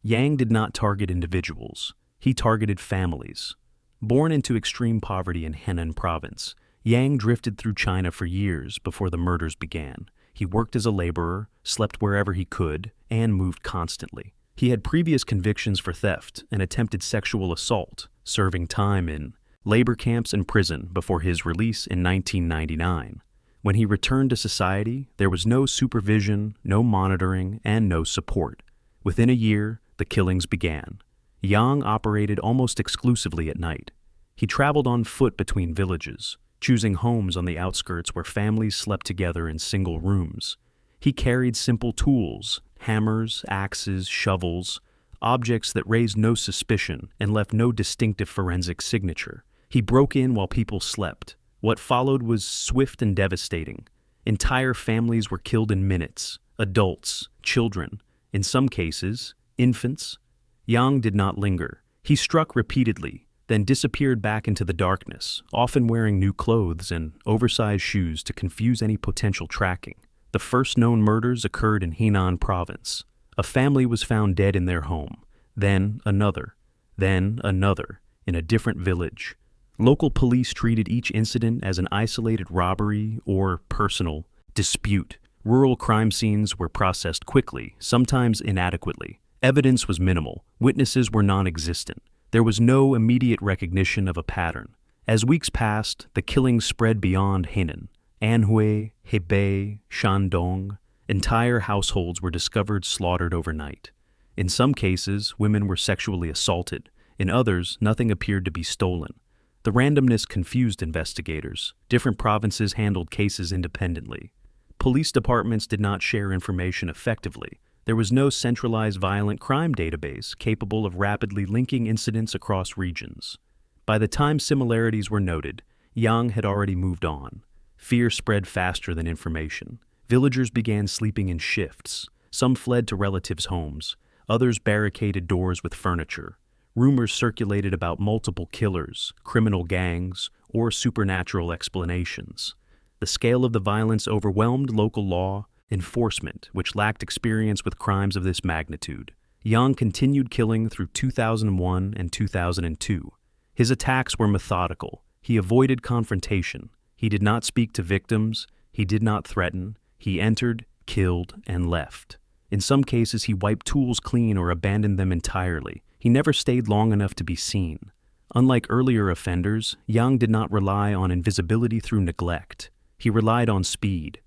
Yang did not target individuals. He targeted families. Born into extreme poverty in Henan Province, Yang drifted through China for years before the murders began. He worked as a laborer, slept wherever he could, and moved constantly. He had previous convictions for theft and attempted sexual assault, serving time in labor camps and prison before his release in 1999. When he returned to society, there was no supervision, no monitoring, and no support. Within a year, the killings began. Yang operated almost exclusively at night. He traveled on foot between villages, choosing homes on the outskirts where families slept together in single rooms. He carried simple tools, hammers, axes, shovels, objects that raised no suspicion and left no distinctive forensic signature. He broke in while people slept. What followed was swift and devastating. Entire families were killed in minutes, adults, children, in some cases, infants. Yang did not linger. He struck repeatedly, then disappeared back into the darkness, often wearing new clothes and oversized shoes to confuse any potential tracking. The first known murders occurred in Henan Province. A family was found dead in their home, then another in a different village. Local police treated each incident as an isolated robbery or personal dispute. Rural crime scenes were processed quickly, sometimes inadequately. Evidence was minimal. Witnesses were non-existent. There was no immediate recognition of a pattern. As weeks passed, the killings spread beyond Henan. Anhui, Hebei, Shandong. Entire households were discovered slaughtered overnight. In some cases, women were sexually assaulted. In others, nothing appeared to be stolen. The randomness confused investigators. Different provinces handled cases independently. Police departments did not share information effectively. There was no centralized violent crime database capable of rapidly linking incidents across regions. By the time similarities were noted, Yang had already moved on. Fear spread faster than information. Villagers began sleeping in shifts. Some fled to relatives' homes. Others barricaded doors with furniture. Rumors circulated about multiple killers, criminal gangs, or supernatural explanations. The scale of the violence overwhelmed local law enforcement, which lacked experience with crimes of this magnitude. Yang continued killing through 2001 and 2002. His attacks were methodical. He avoided confrontation. He did not speak to victims. He did not threaten. He entered, killed, and left. In some cases, he wiped tools clean or abandoned them entirely. He never stayed long enough to be seen. Unlike earlier offenders, Yang did not rely on invisibility through neglect. He relied on speed.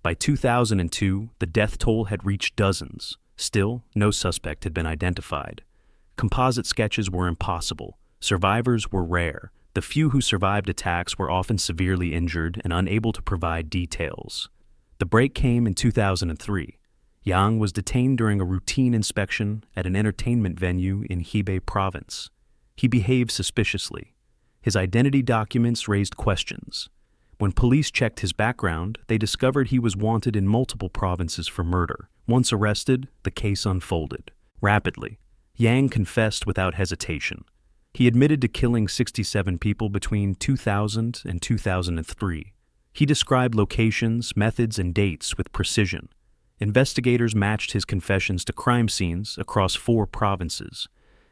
By 2002, the death toll had reached dozens. Still, no suspect had been identified. Composite sketches were impossible. Survivors were rare. The few who survived attacks were often severely injured and unable to provide details. The break came in 2003. Yang was detained during a routine inspection at an entertainment venue in Hebei Province. He behaved suspiciously. His identity documents raised questions. When police checked his background, they discovered he was wanted in multiple provinces for murder. Once arrested, the case unfolded. Rapidly, Yang confessed without hesitation. He admitted to killing 67 people between 2000 and 2003. He described locations, methods, and dates with precision. Investigators matched his confessions to crime scenes across 4 provinces.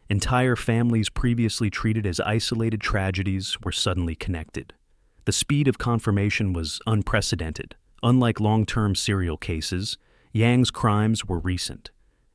Entire families previously treated as isolated tragedies were suddenly connected. The speed of confirmation was unprecedented. Unlike long-term serial cases, Yang's crimes were recent.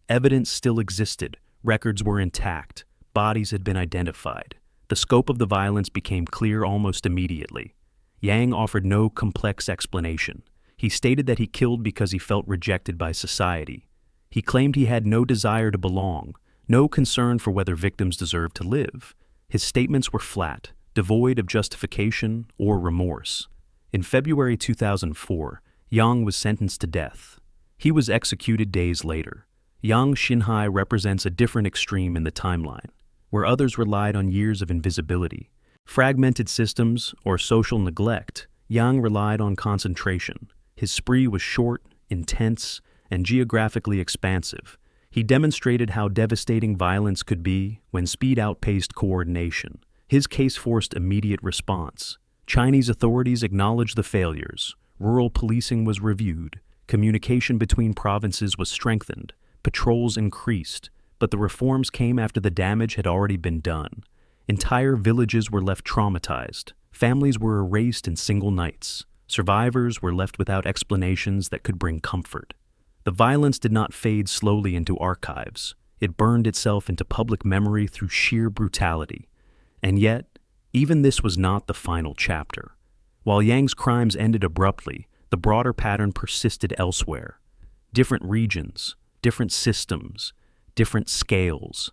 Evidence still existed, records were intact, bodies had been identified. The scope of the violence became clear almost immediately. Yang offered no complex explanation. He stated that he killed because he felt rejected by society. He claimed he had no desire to belong, no concern for whether victims deserved to live. His statements were flat, devoid of justification or remorse. In February 2004, Yang was sentenced to death. He was executed days later. Yang Xinhai represents a different extreme in the timeline, where others relied on years of invisibility. Fragmented systems or social neglect, Yang relied on concentration. His spree was short, intense, and geographically expansive. He demonstrated how devastating violence could be when speed outpaced coordination. His case forced immediate response. Chinese authorities acknowledged the failures. Rural policing was reviewed. Communication between provinces was strengthened. Patrols increased. But the reforms came after the damage had already been done. Entire villages were left traumatized. Families were erased in single nights. Survivors were left without explanations that could bring comfort. The violence did not fade slowly into archives. It burned itself into public memory through sheer brutality. And yet, even this was not the final chapter. While Yang's crimes ended abruptly, the broader pattern persisted elsewhere. Different regions, different systems, different scales.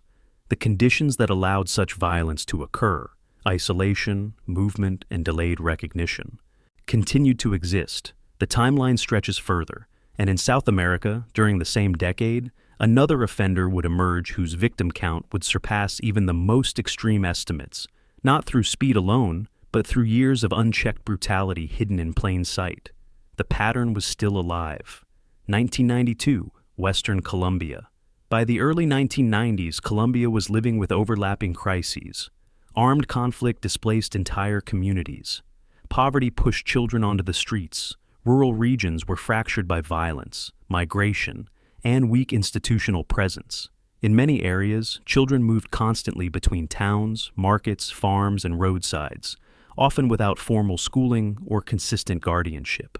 The conditions that allowed such violence to occur, isolation, movement, and delayed recognition, continued to exist. The timeline stretches further, and in South America, during the same decade, another offender would emerge whose victim count would surpass even the most extreme estimates, not through speed alone, but through years of unchecked brutality hidden in plain sight. The pattern was still alive. 1992, Western Colombia. By the early 1990s, Colombia was living with overlapping crises. Armed conflict displaced entire communities. Poverty pushed children onto the streets. Rural regions were fractured by violence, migration, and weak institutional presence. In many areas, children moved constantly between towns, markets, farms, and roadsides, often without formal schooling or consistent guardianship.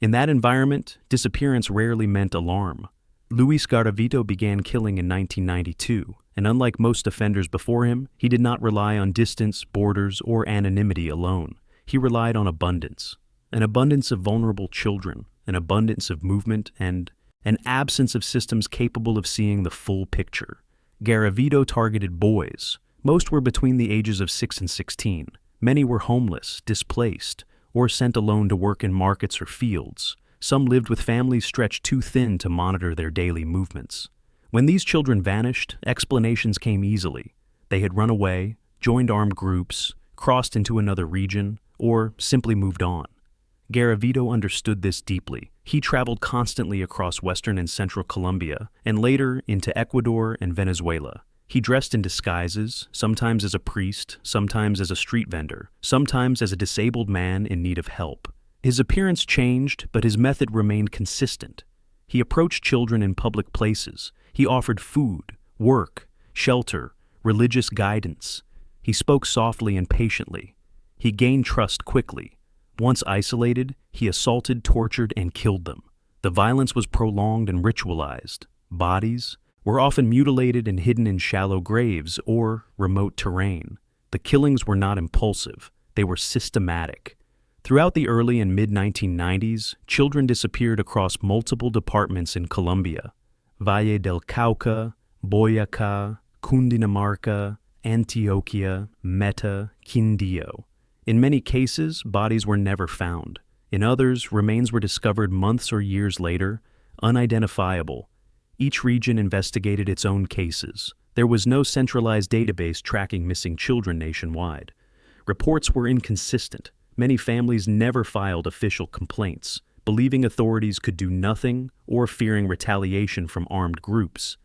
In that environment, disappearance rarely meant alarm. Luis Garavito began killing in 1992, and unlike most offenders before him, he did not rely on distance, borders, or anonymity alone. He relied on abundance. An abundance of vulnerable children, an abundance of movement, and an absence of systems capable of seeing the full picture. Garavito targeted boys. Most were between the ages of 6 and 16. Many were homeless, displaced, or sent alone to work in markets or fields. Some lived with families stretched too thin to monitor their daily movements. When these children vanished, explanations came easily. They had run away, joined armed groups, crossed into another region, or simply moved on. Garavito understood this deeply. He traveled constantly across western and central Colombia, and later into Ecuador and Venezuela. He dressed in disguises, sometimes as a priest, sometimes as a street vendor, sometimes as a disabled man in need of help. His appearance changed, but his method remained consistent. He approached children in public places. He offered food, work, shelter, religious guidance. He spoke softly and patiently. He gained trust quickly. Once isolated, he assaulted, tortured, and killed them. The violence was prolonged and ritualized. Bodies were often mutilated and hidden in shallow graves or remote terrain. The killings were not impulsive. They were systematic. Throughout the early and mid-1990s, children disappeared across multiple departments in Colombia: Valle del Cauca, Boyacá, Cundinamarca, Antioquia, Meta, Quindío. In many cases, bodies were never found. In others, remains were discovered months or years later, unidentifiable. Each region investigated its own cases. There was no centralized database tracking missing children nationwide. Reports were inconsistent. Many families never filed official complaints, believing authorities could do nothing or fearing retaliation from armed groups.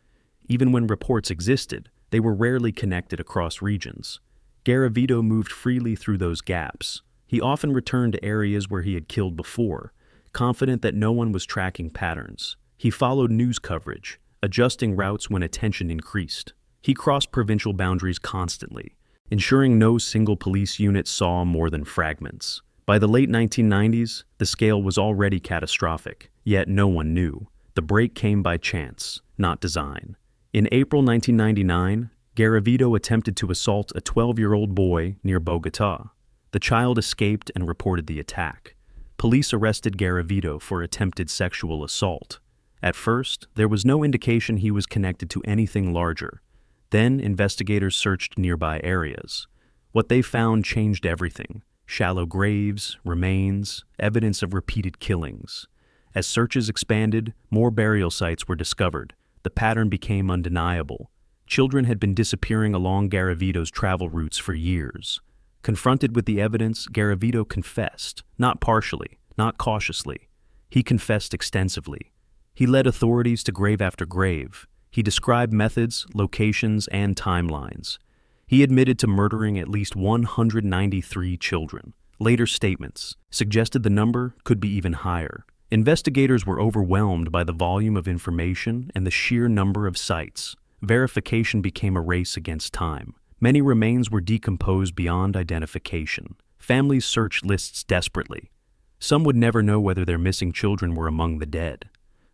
Even when reports existed, they were rarely connected across regions. Garavito moved freely through those gaps. He often returned to areas where he had killed before, confident that no one was tracking patterns. He followed news coverage, adjusting routes when attention increased. He crossed provincial boundaries constantly, ensuring no single police unit saw more than fragments. By the late 1990s, the scale was already catastrophic, yet no one knew. The break came by chance, not design. In April 1999, Garavito attempted to assault a 12-year-old boy near Bogota. The child escaped and reported the attack. Police arrested Garavito for attempted sexual assault. At first, there was no indication he was connected to anything larger. Then, investigators searched nearby areas. What they found changed everything. Shallow graves, remains, evidence of repeated killings. As searches expanded, more burial sites were discovered. The pattern became undeniable. Children had been disappearing along Garavito's travel routes for years. Confronted with the evidence, Garavito confessed, not partially, not cautiously. He confessed extensively. He led authorities to grave after grave. He described methods, locations, and timelines. He admitted to murdering at least 193 children. Later statements suggested the number could be even higher. Investigators were overwhelmed by the volume of information and the sheer number of sites. Verification became a race against time. Many remains were decomposed beyond identification. Families searched lists desperately. Some would never know whether their missing children were among the dead.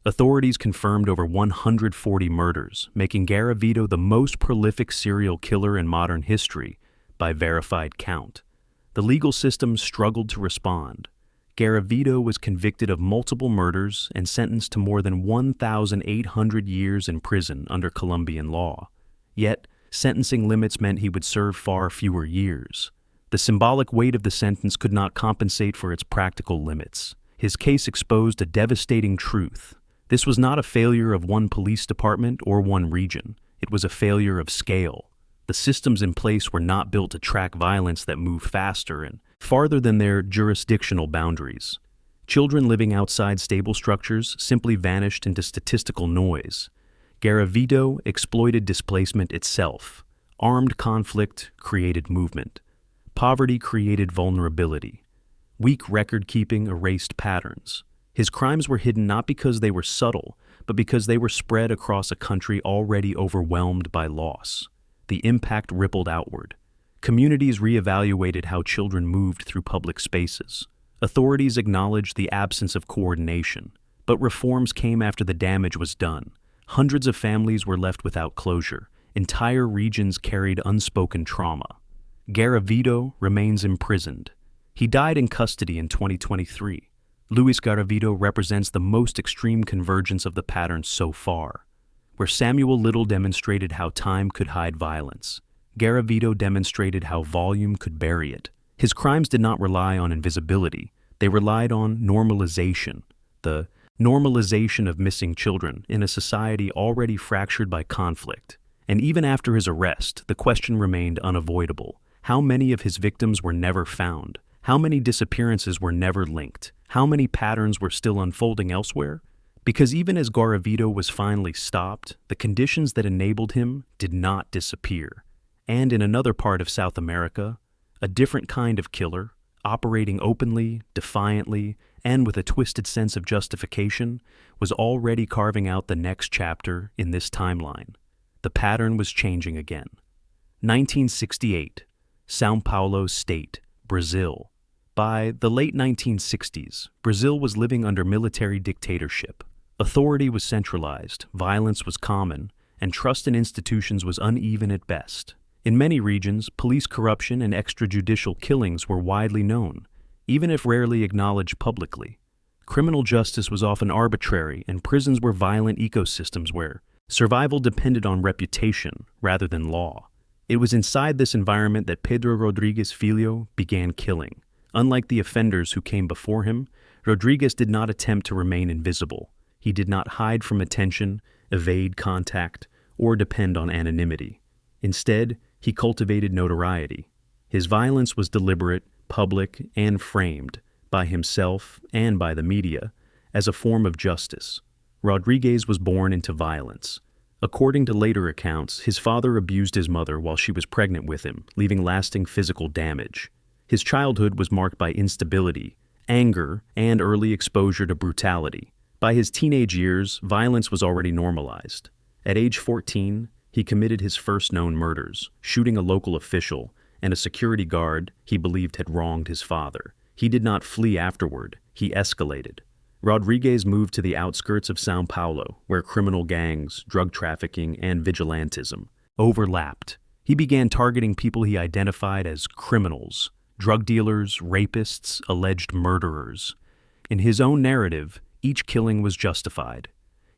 Authorities confirmed over 140 murders, making Garavito the most prolific serial killer in modern history by verified count. The legal system struggled to respond. Garavito was convicted of multiple murders and sentenced to more than 1,800 years in prison under Colombian law. Yet, sentencing limits meant he would serve far fewer years. The symbolic weight of the sentence could not compensate for its practical limits. His case exposed a devastating truth. This was not a failure of one police department or one region. It was a failure of scale. The systems in place were not built to track violence that moved faster and farther than their jurisdictional boundaries. Children living outside stable structures simply vanished into statistical noise. Garavito exploited displacement itself. Armed conflict created movement. Poverty created vulnerability. Weak record-keeping erased patterns. His crimes were hidden not because they were subtle, but because they were spread across a country already overwhelmed by loss. The impact rippled outward. Communities reevaluated how children moved through public spaces. Authorities acknowledged the absence of coordination, but reforms came after the damage was done. Hundreds of families were left without closure. Entire regions carried unspoken trauma. Garavito remains imprisoned. He died in custody in 2023. Luis Garavito represents the most extreme convergence of the pattern so far. Where Samuel Little demonstrated how time could hide violence, Garavito demonstrated how volume could bury it. His crimes did not rely on invisibility. They relied on normalization, the normalization of missing children in a society already fractured by conflict. And even after his arrest, the question remained unavoidable. How many of his victims were never found? How many disappearances were never linked? How many patterns were still unfolding elsewhere? Because even as Garavito was finally stopped, the conditions that enabled him did not disappear. And in another part of South America, a different kind of killer, operating openly, defiantly, and with a twisted sense of justification, was already carving out the next chapter in this timeline. The pattern was changing again. 1968, São Paulo State, Brazil. By the late 1960s, Brazil was living under military dictatorship. Authority was centralized, violence was common, and trust in institutions was uneven at best. In many regions, police corruption and extrajudicial killings were widely known, even if rarely acknowledged publicly. Criminal justice was often arbitrary, and prisons were violent ecosystems where survival depended on reputation rather than law. It was inside this environment that Pedro Rodrigues Filho began killing. Unlike the offenders who came before him, Rodrigues did not attempt to remain invisible. He did not hide from attention, evade contact, or depend on anonymity. Instead, he cultivated notoriety. His violence was deliberate, public, and framed, by himself and by the media, as a form of justice. Rodrigues was born into violence. According to later accounts, his father abused his mother while she was pregnant with him, leaving lasting physical damage. His childhood was marked by instability, anger, and early exposure to brutality. By his teenage years, violence was already normalized. At age 14, he committed his first known murders, shooting a local official and a security guard he believed had wronged his father. He did not flee afterward, he escalated. Rodriguez moved to the outskirts of São Paulo, where criminal gangs, drug trafficking, and vigilantism overlapped. He began targeting people he identified as criminals, drug dealers, rapists, alleged murderers. In his own narrative, each killing was justified.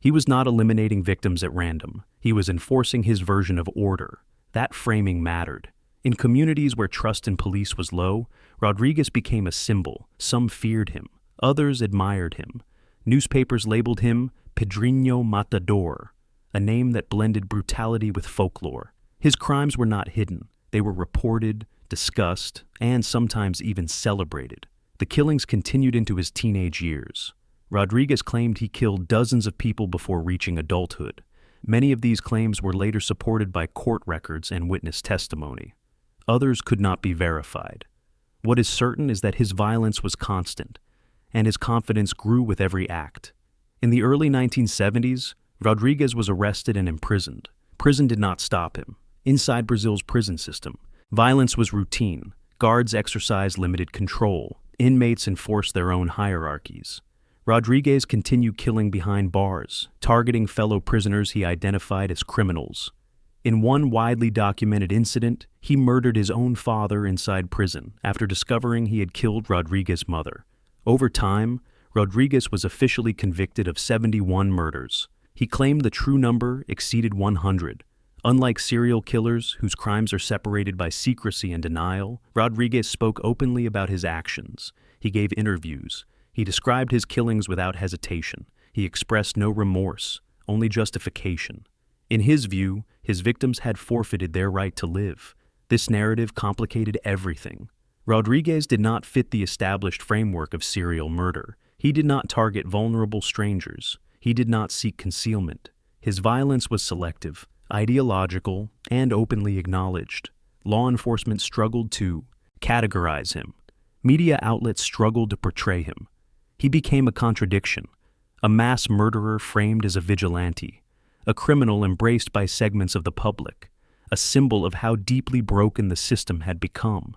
He was not eliminating victims at random. He was enforcing his version of order. That framing mattered. In communities where trust in police was low, Rodriguez became a symbol. Some feared him. Others admired him. Newspapers labeled him Pedrinho Matador, a name that blended brutality with folklore. His crimes were not hidden. They were reported, discussed, and sometimes even celebrated. The killings continued into his teenage years. Rodriguez claimed he killed dozens of people before reaching adulthood. Many of these claims were later supported by court records and witness testimony. Others could not be verified. What is certain is that his violence was constant, and his confidence grew with every act. In the early 1970s, Rodriguez was arrested and imprisoned. Prison did not stop him. Inside Brazil's prison system, violence was routine. Guards exercised limited control. Inmates enforced their own hierarchies. Rodriguez continued killing behind bars, targeting fellow prisoners he identified as criminals. In one widely documented incident, he murdered his own father inside prison after discovering he had killed Rodriguez's mother. Over time, Rodriguez was officially convicted of 71 murders. He claimed the true number exceeded 100. Unlike serial killers whose crimes are separated by secrecy and denial, Rodriguez spoke openly about his actions. He gave interviews. He described his killings without hesitation. He expressed no remorse, only justification. In his view, his victims had forfeited their right to live. This narrative complicated everything. Rodriguez did not fit the established framework of serial murder. He did not target vulnerable strangers. He did not seek concealment. His violence was selective, ideological, and openly acknowledged. Law enforcement struggled to categorize him. Media outlets struggled to portray him. He became a contradiction, a mass murderer framed as a vigilante, a criminal embraced by segments of the public, a symbol of how deeply broken the system had become.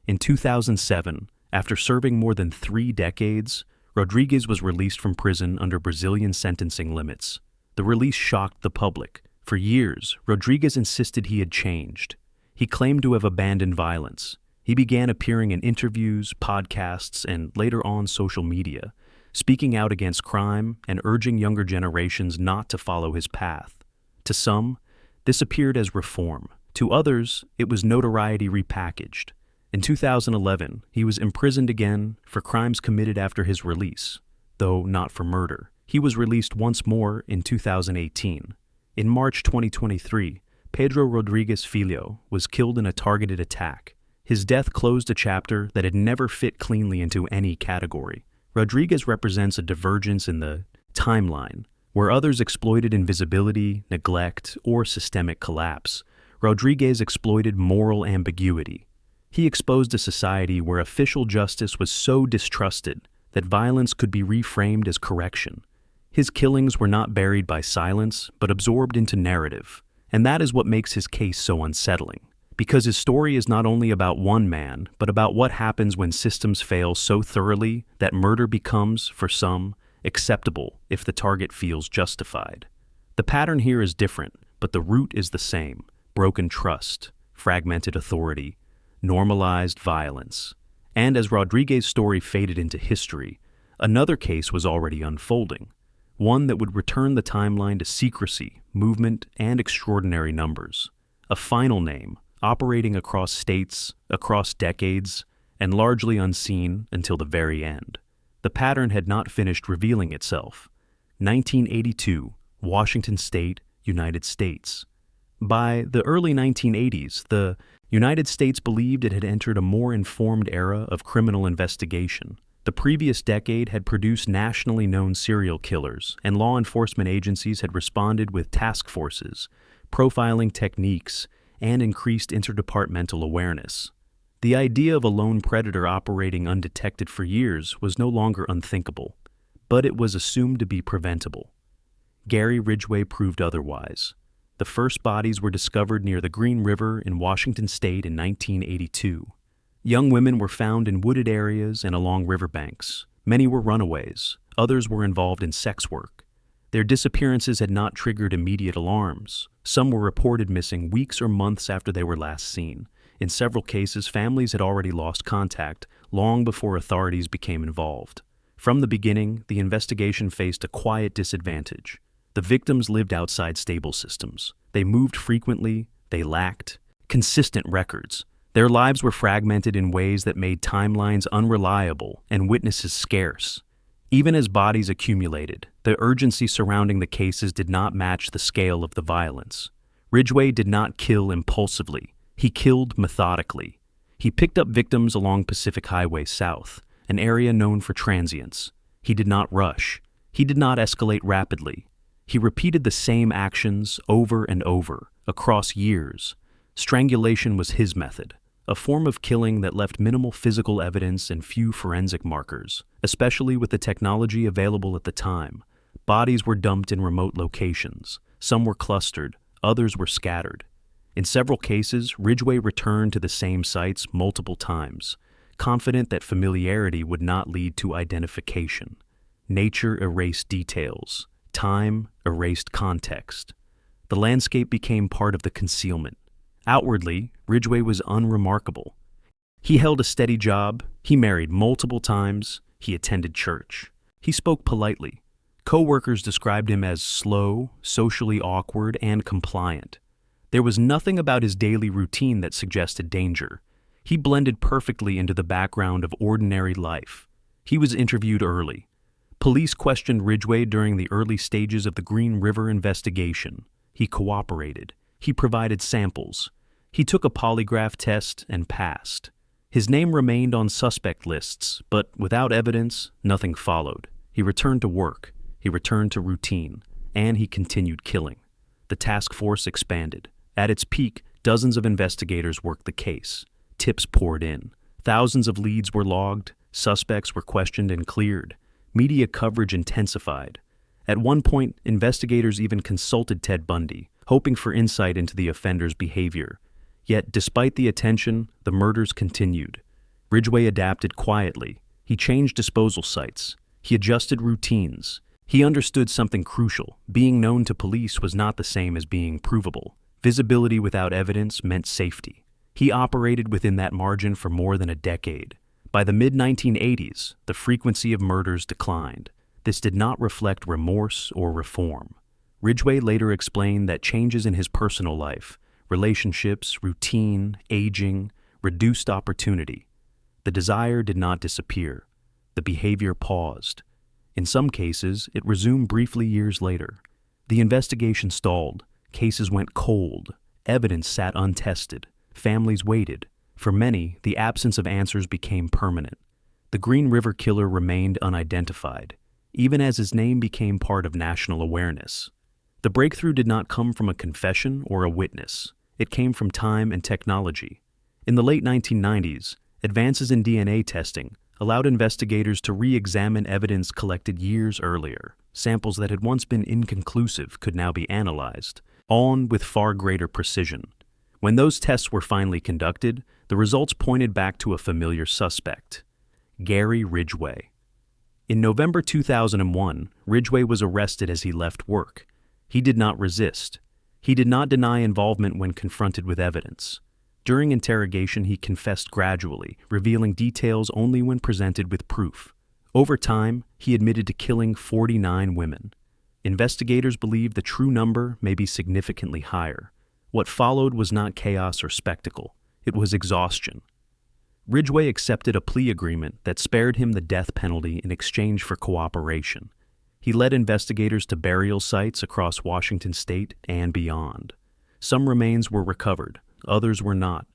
In 2007, after serving more than 3 decades, Rodriguez was released from prison under Brazilian sentencing limits. The release shocked the public. For years, Rodriguez insisted he had changed. He claimed to have abandoned violence. He began appearing in interviews, podcasts, and later on social media, speaking out against crime and urging younger generations not to follow his path. To some, this appeared as reform. To others, it was notoriety repackaged. In 2011, he was imprisoned again for crimes committed after his release, though not for murder. He was released once more in 2018. In March 2023, Pedro Rodriguez Filho was killed in a targeted attack. His death closed a chapter that had never fit cleanly into any category. Rodriguez represents a divergence in the timeline. Where others exploited invisibility, neglect, or systemic collapse, Rodriguez exploited moral ambiguity. He exposed a society where official justice was so distrusted that violence could be reframed as correction. His killings were not buried by silence, but absorbed into narrative. And that is what makes his case so unsettling. Because his story is not only about one man, but about what happens when systems fail so thoroughly that murder becomes, for some, acceptable if the target feels justified. The pattern here is different, but the root is the same: broken trust, fragmented authority, normalized violence. And as Rodriguez's story faded into history, another case was already unfolding, one that would return the timeline to secrecy, movement, and extraordinary numbers. A final name, operating across states, across decades, and largely unseen until the very end. The pattern had not finished revealing itself. 1982, Washington State, United States. By the early 1980s, the United States believed it had entered a more informed era of criminal investigation. The previous decade had produced nationally known serial killers, and law enforcement agencies had responded with task forces, profiling techniques, and increased interdepartmental awareness. The idea of a lone predator operating undetected for years was no longer unthinkable, but it was assumed to be preventable. Gary Ridgway proved otherwise. The first bodies were discovered near the Green River in Washington State in 1982. Young women were found in wooded areas and along riverbanks. Many were runaways. Others were involved in sex work. Their disappearances had not triggered immediate alarms. Some were reported missing weeks or months after they were last seen. In several cases, families had already lost contact long before authorities became involved. From the beginning, the investigation faced a quiet disadvantage. The victims lived outside stable systems. They moved frequently. They lacked consistent records. Their lives were fragmented in ways that made timelines unreliable and witnesses scarce. Even as bodies accumulated, the urgency surrounding the cases did not match the scale of the violence. Ridgway did not kill impulsively. He killed methodically. He picked up victims along Pacific Highway South, an area known for transients. He did not rush. He did not escalate rapidly. He repeated the same actions over and over, across years. Strangulation was his method, a form of killing that left minimal physical evidence and few forensic markers, especially with the technology available at the time. Bodies were dumped in remote locations. Some were clustered, others were scattered. In several cases, Ridgway returned to the same sites multiple times, confident that familiarity would not lead to identification. Nature erased details. Time erased context. The landscape became part of the concealment. Outwardly, Ridgway was unremarkable. He held a steady job, he married multiple times, he attended church. He spoke politely. Co-workers described him as slow, socially awkward, and compliant. There was nothing about his daily routine that suggested danger. He blended perfectly into the background of ordinary life. He was interviewed early. Police questioned Ridgway during the early stages of the Green River investigation. He cooperated. He provided samples. He took a polygraph test and passed. His name remained on suspect lists, but without evidence, nothing followed. He returned to work. He returned to routine. And he continued killing. The task force expanded. At its peak, dozens of investigators worked the case. Tips poured in. Thousands of leads were logged. Suspects were questioned and cleared. Media coverage intensified. At one point, investigators even consulted Ted Bundy, hoping for insight into the offender's behavior. Yet, despite the attention, the murders continued. Ridgway adapted quietly. He changed disposal sites. He adjusted routines. He understood something crucial. Being known to police was not the same as being provable. Visibility without evidence meant safety. He operated within that margin for more than a decade. By the mid-1980s, the frequency of murders declined. This did not reflect remorse or reform. Ridgway later explained that changes in his personal life, relationships, routine, aging, reduced opportunity. The desire did not disappear. The behavior paused. In some cases, it resumed briefly years later. The investigation stalled. Cases went cold. Evidence sat untested. Families waited. For many, the absence of answers became permanent. The Green River Killer remained unidentified, even as his name became part of national awareness. The breakthrough did not come from a confession or a witness. It came from time and technology. In the late 1990s, advances in DNA testing allowed investigators to re-examine evidence collected years earlier. Samples that had once been inconclusive could now be analyzed, on with far greater precision. When those tests were finally conducted, the results pointed back to a familiar suspect, Gary Ridgway. In November 2001, Ridgway was arrested as he left work. He did not resist. He did not deny involvement when confronted with evidence. During interrogation, he confessed gradually, revealing details only when presented with proof. Over time, he admitted to killing 49 women. Investigators believe the true number may be significantly higher. What followed was not chaos or spectacle. It was exhaustion. Ridgway accepted a plea agreement that spared him the death penalty in exchange for cooperation. He led investigators to burial sites across Washington state and beyond. Some remains were recovered, others were not.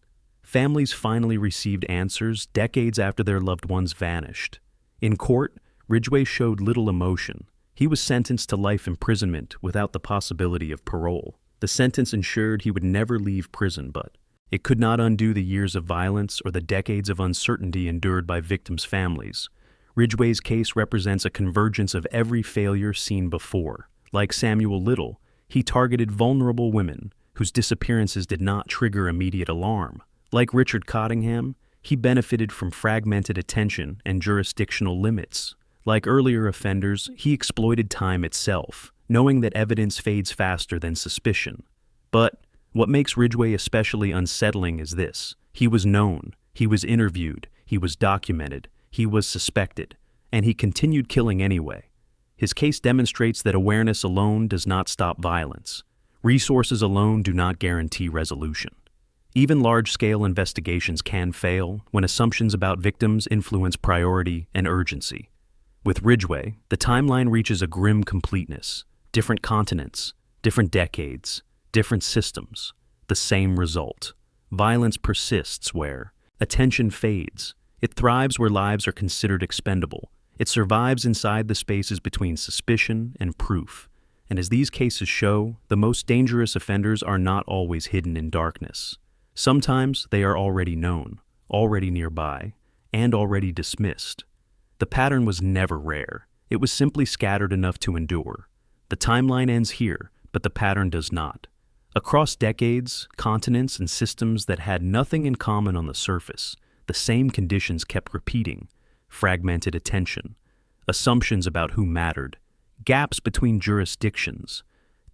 Families finally received answers decades after their loved ones vanished. In court, Ridgway showed little emotion. He was sentenced to life imprisonment without the possibility of parole. The sentence ensured he would never leave prison, but it could not undo the years of violence or the decades of uncertainty endured by victims' families. Ridgway's case represents a convergence of every failure seen before. Like Samuel Little, he targeted vulnerable women whose disappearances did not trigger immediate alarm. Like Richard Cottingham, He benefited from fragmented attention and jurisdictional limits. Like earlier offenders, he exploited time itself, knowing that evidence fades faster than suspicion. But what makes Ridgway especially unsettling is this: he was known, he was interviewed, he was documented, he was suspected, and he continued killing anyway. His case demonstrates that awareness alone does not stop violence. Resources alone do not guarantee resolution. Even large-scale investigations can fail when assumptions about victims influence priority and urgency. With Ridgway, the timeline reaches a grim completeness. Different continents, different decades, different systems, the same result. Violence persists where attention fades. It thrives where lives are considered expendable. It survives inside the spaces between suspicion and proof. And as these cases show, the most dangerous offenders are not always hidden in darkness. Sometimes they are already known, already nearby, and already dismissed. The pattern was never rare. It was simply scattered enough to endure. The timeline ends here, but the pattern does not. Across decades, continents, and systems that had nothing in common on the surface, the same conditions kept repeating: fragmented attention, assumptions about who mattered, gaps between jurisdictions,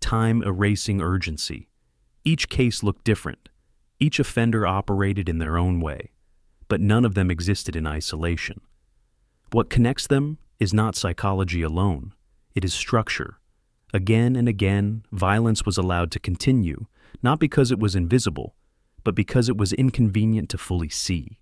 time-erasing urgency. Each case looked different. Each offender operated in their own way, but none of them existed in isolation. What connects them is not psychology alone. It is structure. Again and again, violence was allowed to continue, not because it was invisible, but because it was inconvenient to fully see.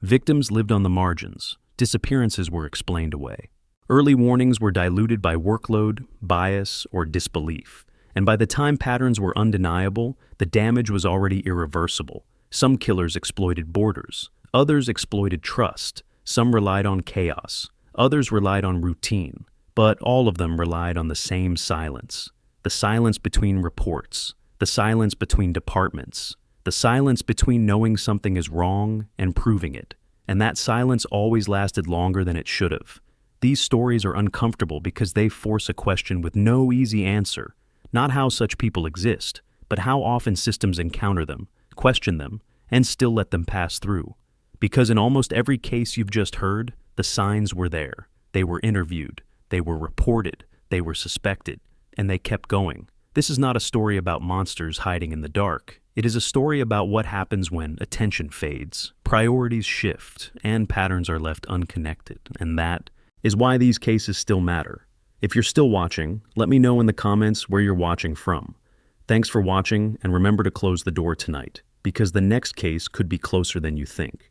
Victims lived on the margins. Disappearances were explained away. Early warnings were diluted by workload, bias, or disbelief. And by the time patterns were undeniable, the damage was already irreversible. Some killers exploited borders. Others exploited trust. Some relied on chaos. Others relied on routine. But all of them relied on the same silence. The silence between reports. The silence between departments. The silence between knowing something is wrong and proving it. And that silence always lasted longer than it should have. These stories are uncomfortable because they force a question with no easy answer. Not how such people exist, but how often systems encounter them, question them, and still let them pass through. Because in almost every case you've just heard, the signs were there. They were interviewed, they were reported, they were suspected, and they kept going. This is not a story about monsters hiding in the dark. It is a story about what happens when attention fades, priorities shift, and patterns are left unconnected. And that is why these cases still matter. If you're still watching, let me know in the comments where you're watching from. Thanks for watching, and remember to close the door tonight, because the next case could be closer than you think.